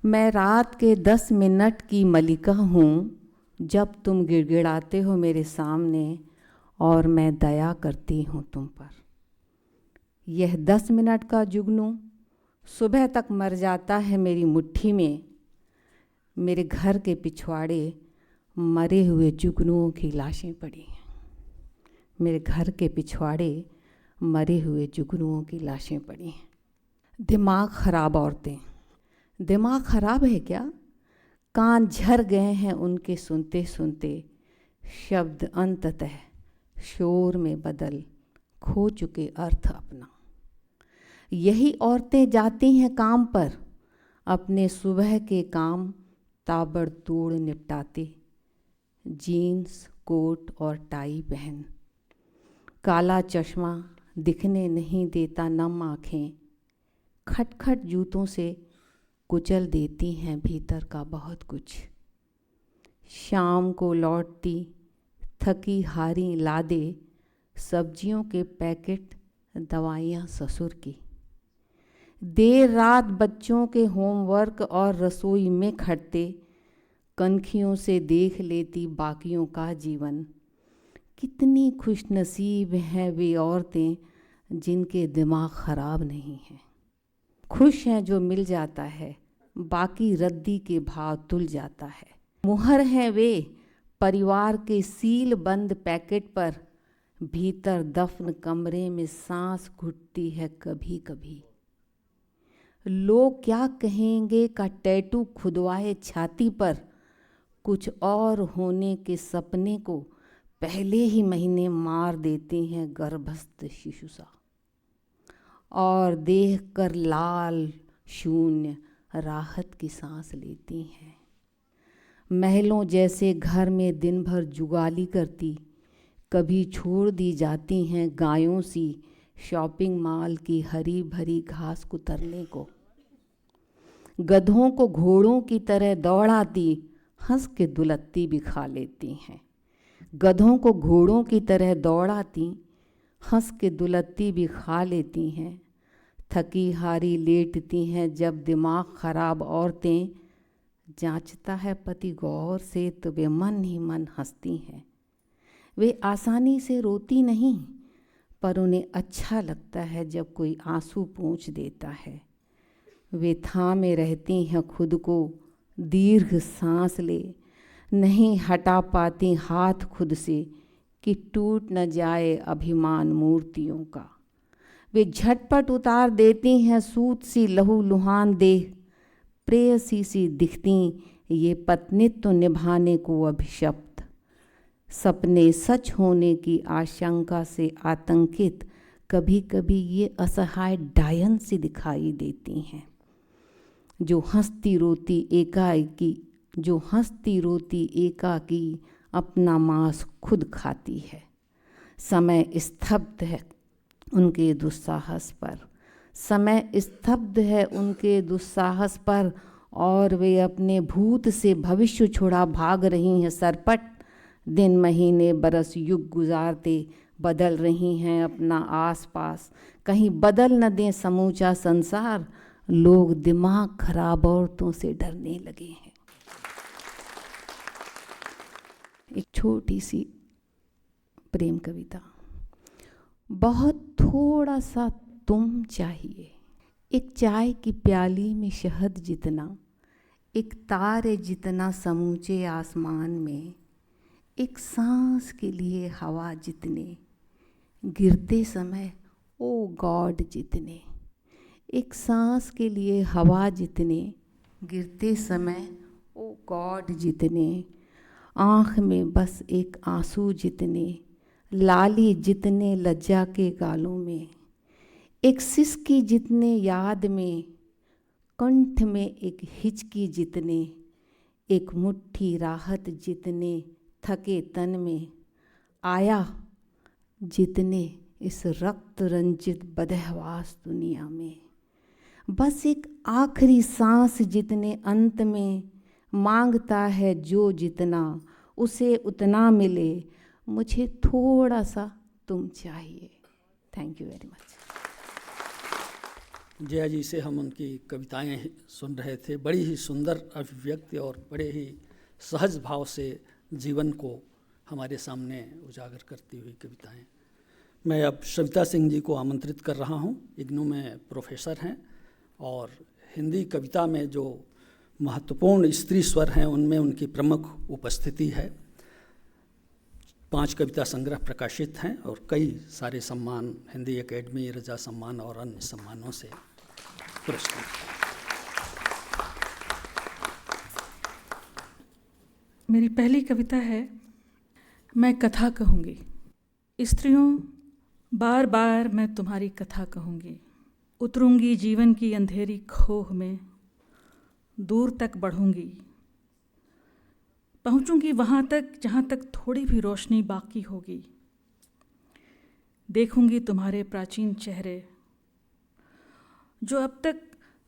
मैं रात के 10 मिनट की मलिका हूँ, जब तुम गिड़गिड़ाते हो मेरे सामने और मैं दया करती हूँ तुम पर। यह 10 मिनट का जुगनू सुबह तक मर जाता है मेरी मुट्ठी में। मेरे घर के पिछवाड़े मरे हुए जुगनुओं की लाशें पड़ी हैं। मेरे घर के पिछवाड़े मरे हुए जुगनुओं की लाशें पड़ी हैं। दिमाग खराब औरतें। दिमाग खराब है क्या? कान झर गए हैं उनके सुनते सुनते। शब्द अंततः शोर में बदल खो चुके अर्थ अपना। यही औरतें जाती हैं काम पर, अपने सुबह के काम ताबड़तोड़ निपटाते। जीन्स, कोट और टाई पहन, काला चश्मा दिखने नहीं देता नम आँखें। खटखट जूतों से कुचल देती हैं भीतर का बहुत कुछ। शाम को लौटती थकी हारी लादे, सब्जियों के पैकेट, दवाइयाँ ससुर की। देर रात बच्चों के होमवर्क और रसोई में खटते, कनखियों से देख लेती बाकियों का जीवन। कितनी खुशनसीब हैं वे औरतें जिनके दिमाग खराब नहीं हैं। खुश हैं जो मिल जाता है, बाकी रद्दी के भाव तुल जाता है। मुहर हैं वे परिवार के सील बंद पैकेट पर, भीतर दफन कमरे में सांस घुटती है कभी कभी। लोग क्या कहेंगे का टैटू खुदवाए छाती पर, कुछ और होने के सपने को पहले ही महीने मार देती हैं गर्भस्थ शिशु सा। और देख कर लाल शून्य राहत की सांस लेती हैं। महलों जैसे घर में दिन भर जुगाली करती, कभी छोड़ दी जाती हैं गायों सी शॉपिंग मॉल की हरी भरी घास कुतरने को। गधों को घोड़ों की तरह दौड़ाती, हंस के दुलत्ती भी खा लेती हैं। गधों को घोड़ों की तरह दौड़ाती, हंस के दुलत्ती भी खा लेती हैं। थकी हारी लेटती हैं जब दिमाग खराब औरतें, जांचता है पति गौर से तो वे मन ही मन हंसती हैं। वे आसानी से रोती नहीं, पर उन्हें अच्छा लगता है जब कोई आंसू पोंछ देता है। वे थामे रहती हैं खुद को, दीर्घ सांस ले, नहीं हटा पाती हाथ खुद से कि टूट न जाए अभिमान मूर्तियों का। वे झटपट उतार देती हैं सूत सी लहू लुहान देह, प्रेयसी सी दिखती ये पत्नित्व निभाने को अभिशप्त। सपने सच होने की आशंका से आतंकित कभी कभी ये असहाय डायन सी दिखाई देती हैं, जो हंसती रोती एकाकी अपना मांस खुद खाती है। समय स्तब्ध है उनके दुस्साहस पर, समय स्तब्ध है उनके दुस्साहस पर, और वे अपने भूत से भविष्य छुड़ा भाग रही हैं सरपट। दिन महीने बरस युग गुजारते बदल रही हैं अपना आसपास, कहीं बदल न दें समूचा संसार। लोग दिमाग खराब औरतों से डरने लगे हैं। एक छोटी सी प्रेम कविता। बहुत थोड़ा सा तुम चाहिए, एक चाय की प्याली में शहद जितना, एक तारे जितना समूचे आसमान में, एक सांस के लिए हवा जितने, गिरते समय ओ गॉड जितने, एक सांस के लिए हवा जितने, गिरते समय ओ गॉड जितने, आँख में बस एक आंसू जितने, लाली जितने लज्जा के गालों में, एक सिसकी जितने याद में, कंठ में एक हिचकी जितने, एक मुट्ठी राहत जितने थके तन में, आया जितने इस रक्त रंजित बदहवास दुनिया में, बस एक आखिरी सांस जितने अंत में, मांगता है जो जितना उसे उतना मिले, मुझे थोड़ा सा तुम चाहिए। Thank you very much. Jaya ji से हम उनकी कविताएं सुन रहे थे। बड़ी ही सुंदर अभिव्यक्ति और बड़े ही सहज भाव से जीवन को हमारे सामने उजागर करती हुई कविताएं। मैं अब सविता सिंह जी को आमंत्रित कर रहा हूं। इग्नू में प्रोफेसर हैं और हिंदी कविता में जो महत्वपूर्ण स्त्री स्वर हैं उनमें उनकी प्रमुख उपस्थिति है। 5 कविता संग्रह प्रकाशित हैं और कई सारे सम्मान, हिंदी एकेडमी, रजा सम्मान और अन्य सम्मानों से पुरस्कृत। मेरी पहली कविता है मैं कथा कहूँगी। स्त्रियों, बार बार मैं तुम्हारी कथा कहूँगी। उतरूँगी जीवन की अंधेरी खोह में, दूर तक बढ़ूँगी, पहुँचूँगी वहाँ तक जहाँ तक थोड़ी भी रोशनी बाकी होगी। देखूँगी तुम्हारे प्राचीन चेहरे जो अब तक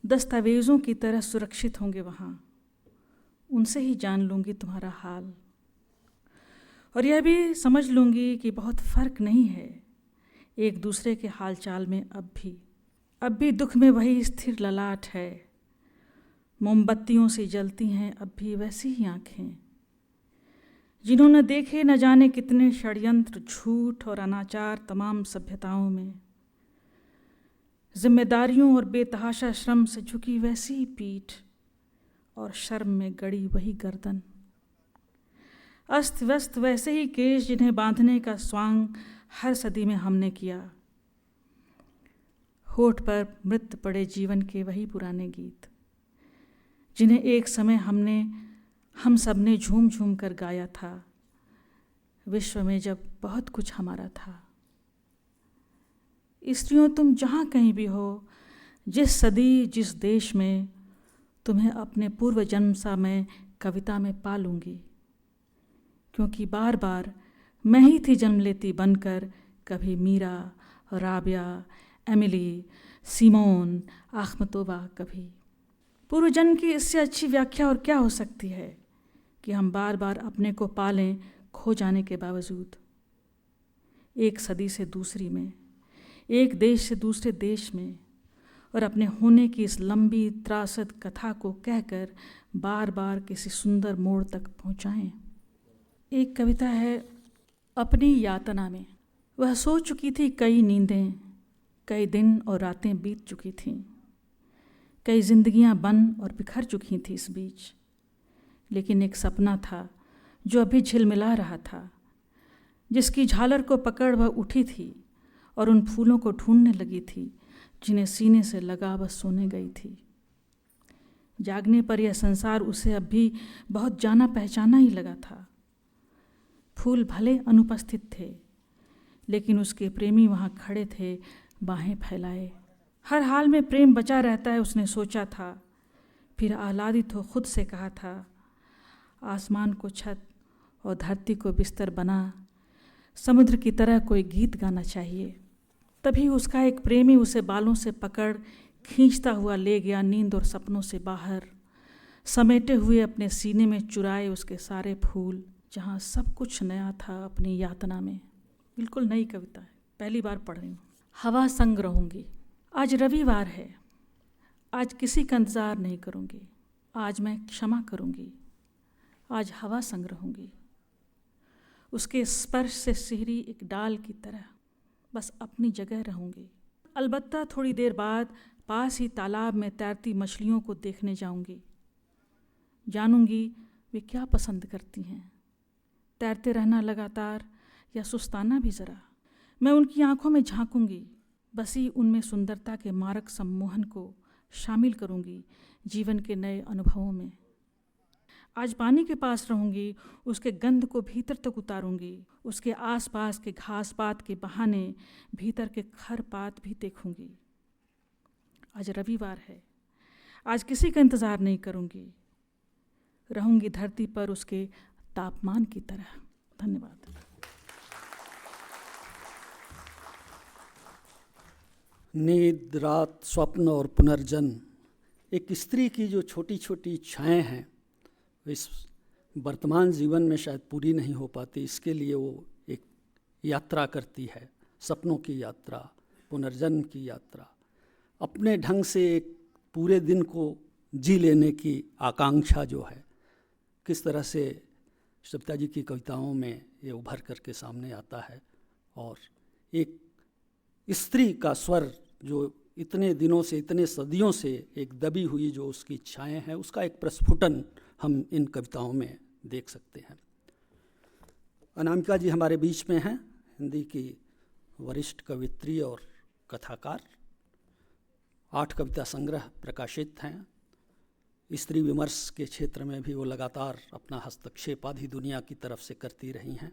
दस्तावेज़ों की तरह सुरक्षित होंगे वहाँ, उनसे ही जान लूँगी तुम्हारा हाल। और यह भी समझ लूँगी कि बहुत फ़र्क नहीं है एक दूसरे के हाल चाल में। अब भी दुख में वही स्थिर ललाट है, मोमबत्तियों से जलती हैं अब भी वैसी ही आँखें, जिन्होंने देखे न जाने कितने षड्यंत्र, झूठ और अनाचार तमाम सभ्यताओं में। जिम्मेदारियों और बेतहाशा श्रम से झुकी वैसी ही पीठ और शर्म में गड़ी वही गर्दन। अस्त व्यस्त वैसे ही केश जिन्हें बांधने का स्वांग हर सदी में हमने किया। होठ पर मृत पड़े जीवन के वही पुराने गीत जिन्हें एक समय हम सब ने झूम झूम कर गाया था, विश्व में जब बहुत कुछ हमारा था। स्त्रियों, तुम जहाँ कहीं भी हो, जिस सदी जिस देश में, तुम्हें अपने पूर्व जन्म सा मैं कविता में पा लूँगी, क्योंकि बार बार मैं ही थी जन्म लेती बनकर, कभी मीरा, राबिया, एमिली, सिमोन, आखमतोबा। कभी पूर्व जन्म की इससे अच्छी व्याख्या और क्या हो सकती है कि हम बार बार अपने को पालें खो जाने के बावजूद। एक सदी से दूसरी में, एक देश से दूसरे देश में, और अपने होने की इस लंबी त्रासद कथा को कहकर बार बार किसी सुंदर मोड़ तक पहुँचाएं। एक कविता है अपनी यातना में। वह सो चुकी थी कई नींदें, कई दिन और रातें बीत चुकी थीं। कई जिंदगियां बन और बिखर चुकी थी इस बीच, लेकिन एक सपना था जो अभी झिलमिला रहा था, जिसकी झालर को पकड़ वह उठी थी और उन फूलों को ढूंढने लगी थी जिन्हें सीने से लगा वह सोने गई थी। जागने पर यह संसार उसे अब भी बहुत जाना पहचाना ही लगा था। फूल भले अनुपस्थित थे, लेकिन उसके प्रेमी वहाँ खड़े थे, बाहें फैलाए। हर हाल में प्रेम बचा रहता है, उसने सोचा था। फिर आह्लादित हो खुद से कहा था, आसमान को छत और धरती को बिस्तर बना, समुद्र की तरह कोई गीत गाना चाहिए। तभी उसका एक प्रेमी उसे बालों से पकड़ खींचता हुआ ले गया नींद और सपनों से बाहर, समेटे हुए अपने सीने में चुराए उसके सारे फूल, जहाँ सब कुछ नया था अपनी यातना में। बिल्कुल नई कविता है, पहली बार पढ़ रही हूँ। हवा संग रहूँगी। आज रविवार है, आज किसी का इंतज़ार नहीं करूँगी, आज मैं क्षमा करूँगी, आज हवा संग रहूँगी। उसके स्पर्श से सिहरी एक डाल की तरह बस अपनी जगह रहूँगी। अलबत्ता थोड़ी देर बाद पास ही तालाब में तैरती मछलियों को देखने जाऊँगी। जानूँगी वे क्या पसंद करती हैं, तैरते रहना लगातार या सुस्ताना भी ज़रा। मैं उनकी आँखों में झांकूंगी, बसी उनमें सुंदरता के मारक सम्मोहन को शामिल करूँगी जीवन के नए अनुभवों में। आज पानी के पास रहूँगी, उसके गंध को भीतर तक उतारूँगी, उसके आसपास के घास पात के बहाने भीतर के खर पात भी देखूँगी। आज रविवार है, आज किसी का इंतज़ार नहीं करूँगी, रहूँगी धरती पर उसके तापमान की तरह। धन्यवाद। नींद, रात, स्वप्न और पुनर्जन्म, एक स्त्री की जो छोटी छोटी इच्छाएं हैं इस वर्तमान जीवन में शायद पूरी नहीं हो पाती। इसके लिए वो एक यात्रा करती है, सपनों की यात्रा, पुनर्जन्म की यात्रा, अपने ढंग से एक पूरे दिन को जी लेने की आकांक्षा जो है, किस तरह से सविता जी की कविताओं में ये उभर करके सामने आता है। और एक स्त्री का स्वर जो इतने दिनों से, इतने सदियों से एक दबी हुई जो उसकी इच्छाएं हैं, उसका एक प्रस्फुटन हम इन कविताओं में देख सकते हैं। अनामिका जी हमारे बीच में हैं, हिंदी की वरिष्ठ कवित्री और कथाकार। 8 कविता संग्रह प्रकाशित हैं। स्त्री विमर्श के क्षेत्र में भी वो लगातार अपना हस्तक्षेप आधी दुनिया की तरफ से करती रही हैं।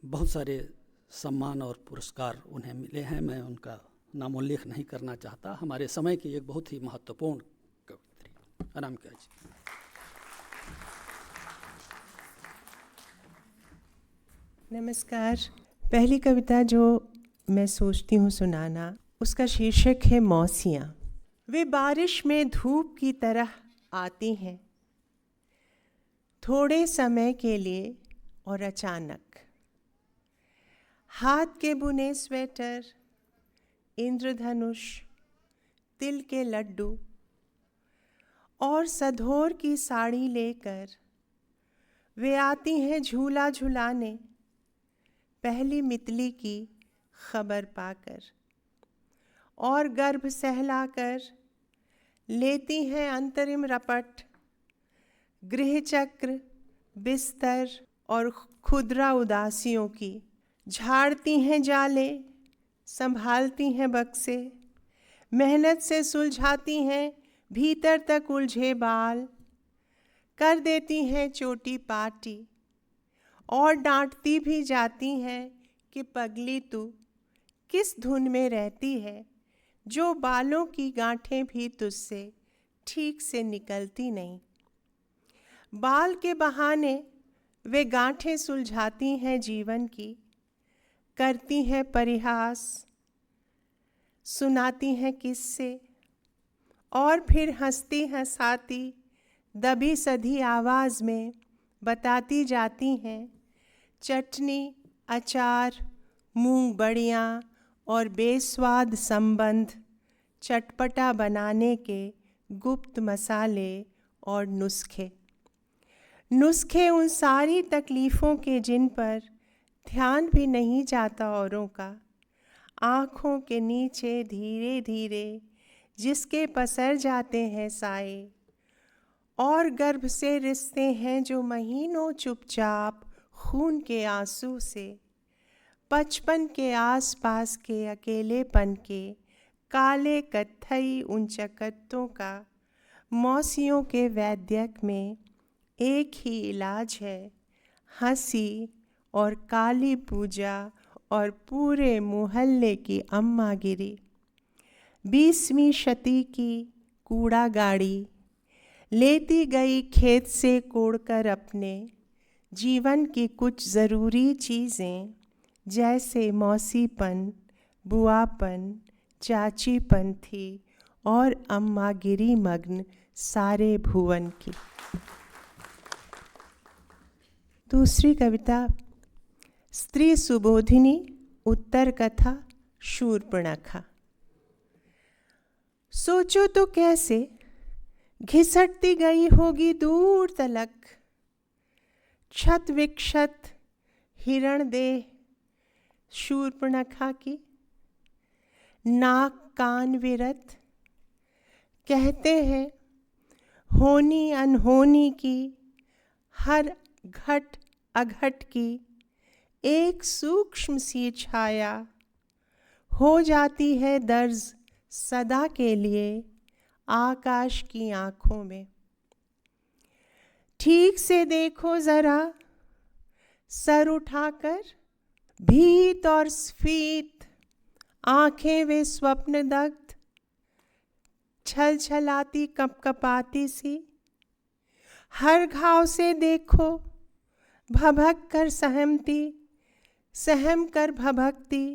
बहुत सारे सम्मान और पुरस्कार उन्हें मिले हैं, मैं उनका नामोल्लेख नहीं करना चाहता। हमारे समय की एक बहुत ही महत्वपूर्ण कवित्री अनामिका जी। नमस्कार। पहली कविता जो मैं सोचती हूँ सुनाना, उसका शीर्षक है मौसियाँ। वे बारिश में धूप की तरह आती हैं, थोड़े समय के लिए और अचानक। हाथ के बुने स्वेटर, इंद्रधनुष, तिल के लड्डू और सधोर की साड़ी लेकर वे आती हैं झूला झुलाने, पहली मितली की खबर पाकर, और गर्भ सहलाकर लेती हैं अंतरिम रपट, गृह चक्र, बिस्तर और खुदरा उदासियों की। झाड़ती हैं जाले, संभालती हैं बक्से, मेहनत से सुलझाती हैं भीतर तक उलझे बाल, कर देती हैं चोटी पाटी और डांटती भी जाती हैं कि पगली तू किस धुन में रहती है, जो बालों की गांठें भी तुझसे ठीक से निकलती नहीं। बाल के बहाने वे गांठें सुलझाती हैं जीवन की, करती हैं परिहास, सुनाती हैं किस्से और फिर हंसती हंसाती दबी सधी आवाज़ में बताती जाती हैं चटनी, अचार, मूंग बड़ियाँ और बेस्वाद संबंध, चटपटा बनाने के गुप्त मसाले और नुस्खे। नुस्खे उन सारी तकलीफ़ों के जिन पर ध्यान भी नहीं जाता औरों का, आँखों के नीचे धीरे धीरे जिसके पसर जाते हैं साए, और गर्भ से रिश्ते हैं जो महीनों चुपचाप खून के आंसू से, बचपन के आस पास के अकेलेपन के काले कत्थई उन चकत्तों का मौसियों के वैद्यक में एक ही इलाज है, हंसी और काली पूजा और पूरे मोहल्ले की अम्मा गिरी। 20वीं शती की कूड़ा गाड़ी लेती गई खेत से कोड़कर अपने जीवन की कुछ ज़रूरी चीज़ें, जैसे मौसीपन, बुआपन, चाचीपन थी और अम्मा गिरी मग्न सारे भुवन की। दूसरी कविता स्त्री सुबोधिनी, उत्तर कथा शूर्पणखा। सोचो तो कैसे घिसटती गई होगी दूर तलक, क्षत विक्षत हिरण देह शूर्पणखा की, नाक कान विरत। कहते हैं होनी अनहोनी की, हर घट अघट की एक सूक्ष्म सी छाया हो जाती है दर्ज सदा के लिए आकाश की आँखों में। ठीक से देखो जरा सर उठाकर, भीत और स्फीत आंखें वे स्वप्न दग्ध, छल छलाती कपकपाती सी। हर घाव से देखो भभक कर सहमती, सहम कर भभकती,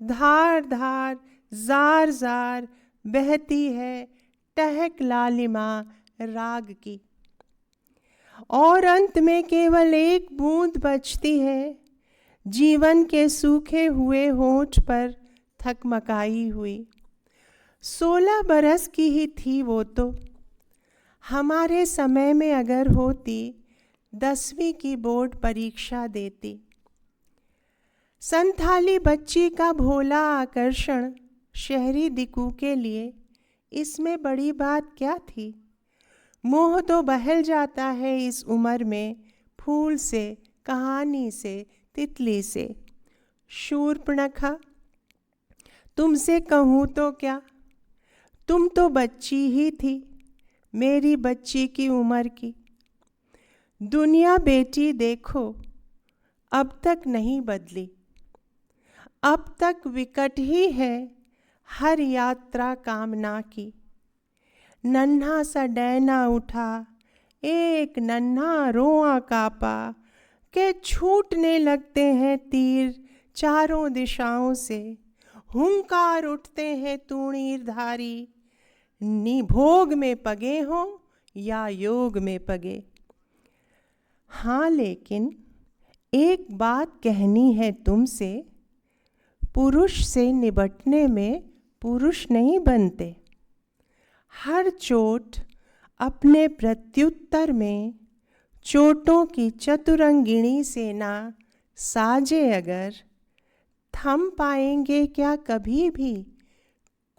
धार धार जार जार बहती है टहक लालिमा राग की। और अंत में केवल एक बूंद बचती है जीवन के सूखे हुए होंठ पर थकमकाई हुई। 16 बरस की ही थी वो तो, हमारे समय में अगर होती 10वीं की बोर्ड परीक्षा देती। संथाली बच्ची का भोला आकर्षण शहरी दिकू के लिए इसमें बड़ी बात क्या थी। मोह तो बहल जाता है इस उम्र में फूल से, कहानी से, तितली से। शूर्पणखा, तुमसे कहूँ तो क्या, तुम तो बच्ची ही थी, मेरी बच्ची की उम्र की। दुनिया बेटी देखो अब तक नहीं बदली, अब तक विकट ही है हर यात्रा कामना की। नन्हा सा डैना उठा, एक नन्हा रोआ कापा, के छूटने लगते हैं तीर चारों दिशाओं से। हुंकार उठते हैं तूणीरधारी, निभोग में पगे हों या योग में पगे। हाँ, लेकिन एक बात कहनी है तुमसे, पुरुष से निबटने में पुरुष नहीं बनते। हर चोट अपने प्रत्युत्तर में चोटों की चतुरंगिणी से ना साजे अगर, थम पाएंगे क्या कभी भी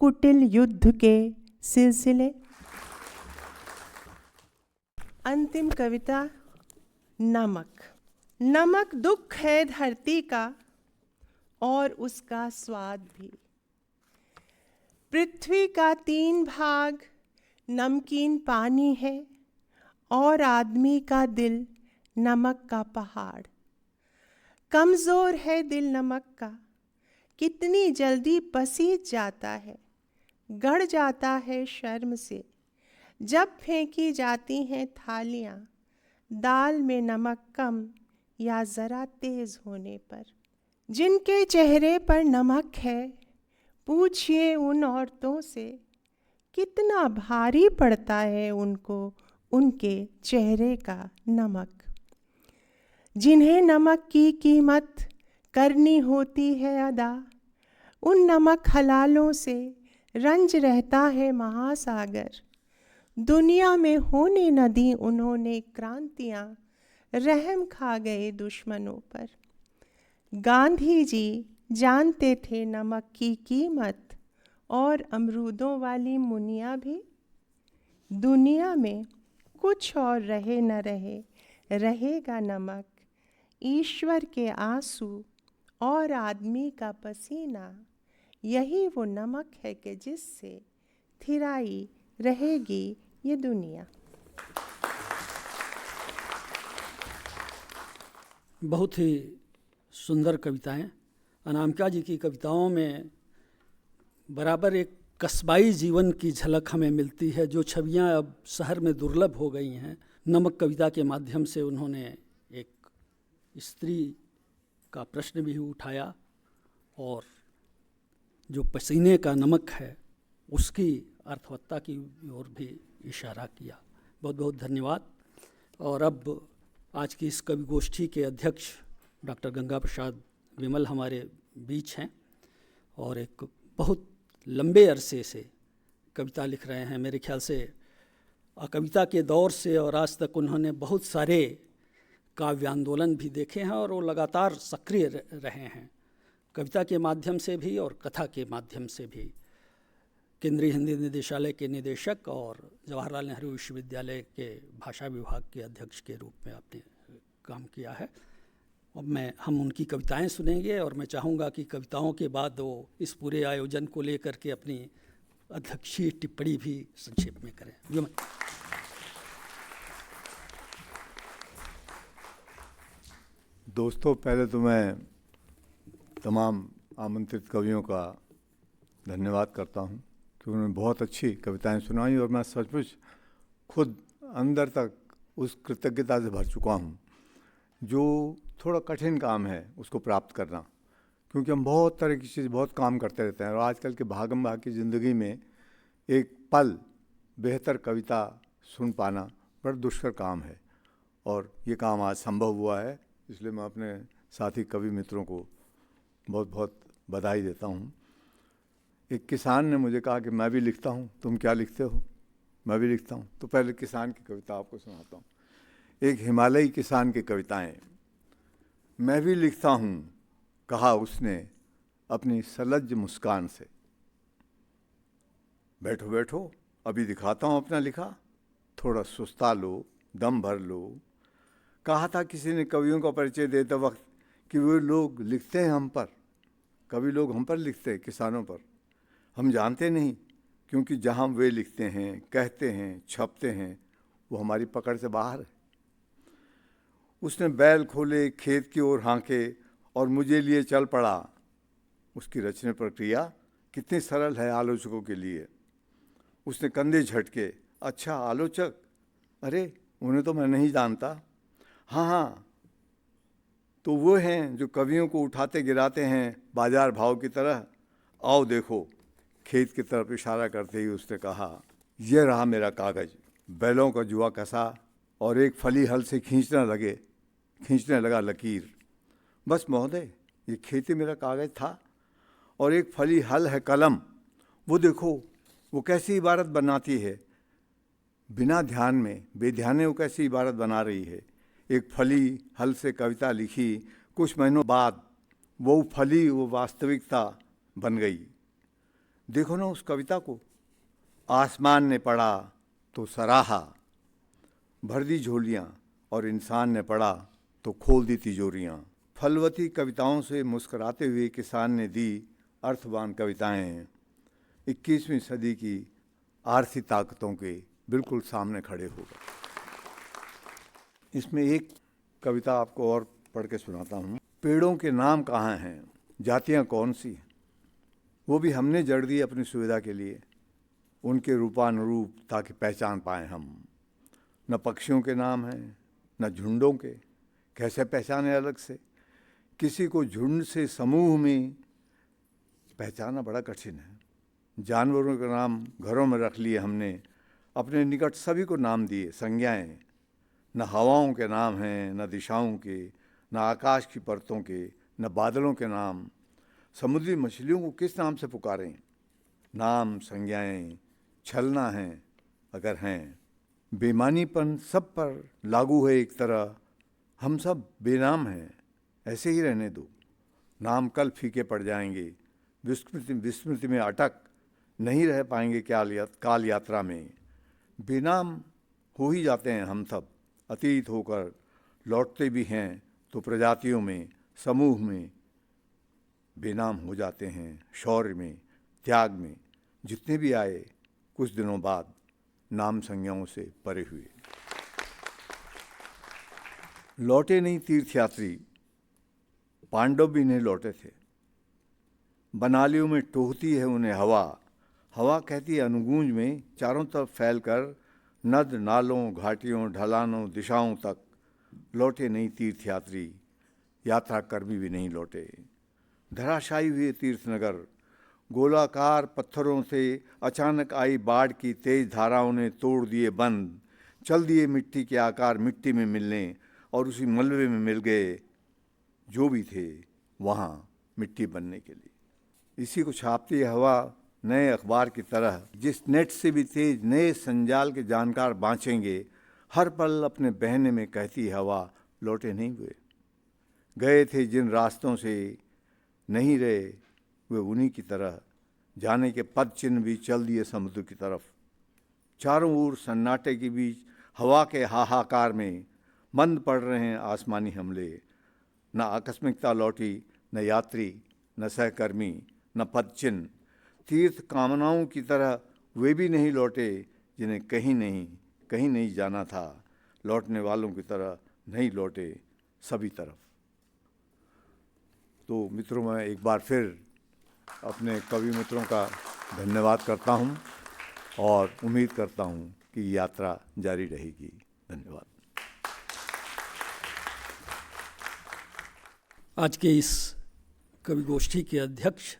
कुटिल युद्ध के सिलसिले। अंतिम कविता नमक। नमक दुख है धरती का और उसका स्वाद भी। पृथ्वी का 3 भाग नमकीन पानी है और आदमी का दिल नमक का पहाड़। कमज़ोर है दिल नमक का, कितनी जल्दी पसीज जाता है, गड़ जाता है शर्म से जब फेंकी जाती हैं थालियाँ दाल में नमक कम या ज़रा तेज़ होने पर। जिनके चेहरे पर नमक है पूछिए उन औरतों से, कितना भारी पड़ता है उनको उनके चेहरे का नमक। जिन्हें नमक की कीमत करनी होती है अदा, उन नमक हलालों से रंज रहता है महासागर। दुनिया में होने न दी उन्होंने क्रांतियाँ, रहम खा गए दुश्मनों पर। गांधी जी जानते थे नमक की कीमत और अमरूदों वाली मुनिया भी। दुनिया में कुछ और रहे न रहे, रहेगा नमक, ईश्वर के आंसू और आदमी का पसीना। यही वो नमक है कि जिससे थिराई रहेगी ये दुनिया। बहुत ही सुंदर कविताएं। अनामिका जी की कविताओं में बराबर एक कस्बाई जीवन की झलक हमें मिलती है, जो छवियां अब शहर में दुर्लभ हो गई हैं। नमक कविता के माध्यम से उन्होंने एक स्त्री का प्रश्न भी उठाया और जो पसीने का नमक है उसकी अर्थवत्ता की ओर भी इशारा किया। बहुत बहुत धन्यवाद। और अब आज की इस कवि गोष्ठी के अध्यक्ष डॉक्टर गंगा प्रसाद विमल हमारे बीच हैं और एक बहुत लंबे अरसे से कविता लिख रहे हैं। मेरे ख्याल से कविता के दौर से और आज तक उन्होंने बहुत सारे काव्य आंदोलन भी देखे हैं और वो लगातार सक्रिय रहे हैं, कविता के माध्यम से भी और कथा के माध्यम से भी। केंद्रीय हिंदी निदेशालय के निदेशक और जवाहरलाल नेहरू विश्वविद्यालय के भाषा विभाग के अध्यक्ष के रूप में आपने काम किया है। अब हम उनकी कविताएं सुनेंगे और मैं चाहूँगा कि कविताओं के बाद वो इस पूरे आयोजन को लेकर के अपनी अध्यक्षीय टिप्पणी भी संक्षेप में करें। दोस्तों, पहले तो मैं तमाम आमंत्रित कवियों का धन्यवाद करता हूं कि उन्होंने बहुत अच्छी कविताएं सुनाई और मैं सचमुच खुद अंदर तक उस कृतज्ञता से भर चुका हूं जो थोड़ा कठिन काम है उसको प्राप्त करना, क्योंकि हम बहुत तरह की चीज़ बहुत काम करते रहते हैं और आजकल के भागम भाग की ज़िंदगी में एक पल बेहतर कविता सुन पाना बड़ा दुष्कर काम है और ये काम आज संभव हुआ है। इसलिए मैं अपने साथी कवि मित्रों को बहुत बहुत बधाई देता हूँ। एक किसान ने मुझे कहा कि मैं भी लिखता हूँ, तुम क्या लिखते हो? मैं भी लिखता हूँ। तो पहले किसान की कविता आपको सुनाता हूँ। एक हिमालयी किसान की कविताएं। मैं भी लिखता हूँ, कहा उसने अपनी सलज्ज मुस्कान से। बैठो बैठो, अभी दिखाता हूँ अपना लिखा, थोड़ा सुस्ता लो, दम भर लो। कहा था किसी ने कवियों का परिचय देते वक्त कि वो लोग लिखते हैं हम पर, कवि लोग हम पर लिखते हैं, किसानों पर। हम जानते नहीं, क्योंकि जहाँ वे लिखते हैं, कहते हैं, छपते हैं, वो हमारी पकड़ से बाहर है। उसने बैल खोले, खेत की ओर हाँके और मुझे लिए चल पड़ा। उसकी रचना प्रक्रिया कितनी सरल है आलोचकों के लिए। उसने कंधे झटके, अच्छा आलोचक, अरे उन्हें तो मैं नहीं जानता। हाँ, तो वो हैं जो कवियों को उठाते गिराते हैं बाजार भाव की तरह। आओ देखो, खेत की तरफ इशारा करते ही उसने कहा, यह रहा मेरा कागज़। बैलों का जुआ कसा और एक फली हल से खींचने लगा लकीर। बस महोदय, ये खेती मेरा कागज़ था और एक फली हल है कलम। वो देखो, वो कैसी इबारत बनाती है, बिना ध्यान में, बेध्याने वो कैसी इबारत बना रही है। एक फली हल से कविता लिखी, कुछ महीनों बाद वो फली वो वास्तविकता बन गई। देखो ना उस कविता को, आसमान ने पढ़ा तो सराहा, भर दी झोलियाँ, और इंसान ने पढ़ा तो खोल दी तिजोरियाँ। फलवती कविताओं से मुस्कराते हुए किसान ने दी अर्थवान कविताएं 21वीं सदी की आर्थिक ताकतों के बिल्कुल सामने खड़े हो गए। इसमें एक कविता आपको और पढ़ के सुनाता हूँ। पेड़ों के नाम कहाँ हैं, जातियाँ कौन सी हैं, वो भी हमने जड़ दी अपनी सुविधा के लिए, उनके रूपानुरूप ताकि पहचान पाएँ हम। न पक्षियों के नाम हैं न झुंडों के, कैसे पहचाने अलग से। किसी को झुंड से समूह में पहचानना बड़ा कठिन है। जानवरों के नाम घरों में रख लिए हमने, अपने निकट सभी को नाम दिए संज्ञाएं। न हवाओं के नाम हैं न दिशाओं के, न आकाश की परतों के, न बादलों के नाम। समुद्री मछलियों को किस नाम से पुकारें, नाम संज्ञाएं छलना है अगर हैं। बेमानीपन सब पर लागू है एक तरह, हम सब बेनाम हैं, ऐसे ही रहने दो। नाम कल फीके पड़ जाएंगे, विस्मृति में अटक नहीं रह पाएंगे काल यात्रा में। बेनाम हो ही जाते हैं हम सब, अतीत होकर लौटते भी हैं तो प्रजातियों में, समूह में बेनाम हो जाते हैं। शौर्य में, त्याग में जितने भी आए, कुछ दिनों बाद नाम संज्ञाओं से परे हुए। लौटे नहीं तीर्थयात्री, पांडव भी नहीं लौटे थे। बनालियों में टोहती है उन्हें हवा, हवा कहती है अनुगूंज में चारों तरफ फैलकर नद नालों, घाटियों, ढलानों, दिशाओं तक। लौटे नहीं तीर्थयात्री, यात्रा कर्मी भी नहीं लौटे। धराशायी हुए तीर्थनगर, गोलाकार पत्थरों से अचानक आई बाढ़ की तेज धाराओं ने तोड़ दिए बंद, चल दिए मिट्टी के आकार मिट्टी में मिलने, और उसी मलबे में मिल गए जो भी थे वहाँ मिट्टी बनने के लिए। इसी को छापती हवा नए अखबार की तरह, जिस नेट से भी तेज नए संजाल के जानकार बाँचेंगे। हर पल अपने बहने में कहती हवा, लौटे नहीं हुए। गए थे जिन रास्तों से, नहीं रहे वे उन्हीं की तरह। जाने के पद चिन्ह भी चल दिए समुद्र की तरफ। चारों ओर सन्नाटे के बीच हवा के हाहाकार में मंद पड़ रहे हैं आसमानी हमले। न आकस्मिकता लौटी, न यात्री, न सहकर्मी, न पद चिन्ह। तीर्थ कामनाओं की तरह वे भी नहीं लौटे जिन्हें कहीं नहीं जाना था। लौटने वालों की तरह नहीं लौटे सभी तरफ। तो मित्रों, मैं एक बार फिर अपने कवि मित्रों का धन्यवाद करता हूं और उम्मीद करता हूं कि यात्रा जारी रहेगी। धन्यवाद। आज के इस कवि गोष्ठी के अध्यक्ष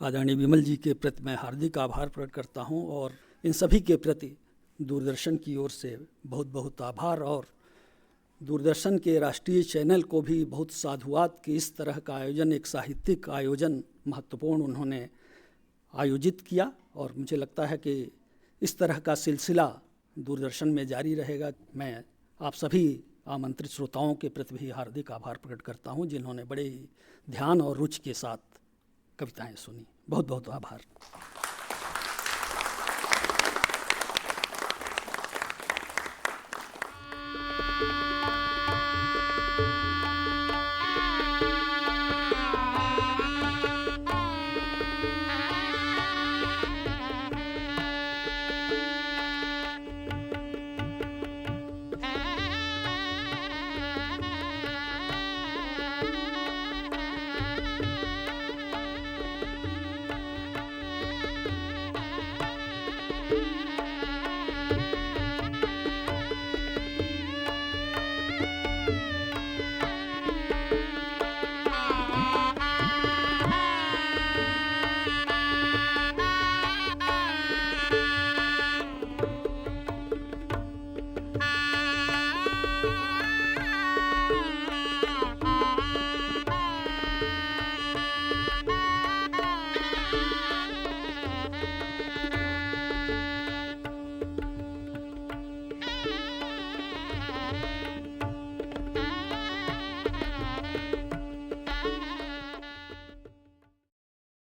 आदरणीय विमल जी के प्रति मैं हार्दिक आभार प्रकट करता हूं, और इन सभी के प्रति दूरदर्शन की ओर से बहुत बहुत आभार, और दूरदर्शन के राष्ट्रीय चैनल को भी बहुत साधुवाद कि इस तरह का आयोजन, एक साहित्यिक आयोजन महत्वपूर्ण उन्होंने आयोजित किया। और मुझे लगता है कि इस तरह का सिलसिला दूरदर्शन में जारी रहेगा। मैं आप सभी आमंत्रित श्रोताओं के प्रति भी हार्दिक आभार प्रकट करता हूं, जिन्होंने बड़े ध्यान और रुचि के साथ कविताएं सुनी। बहुत बहुत आभार।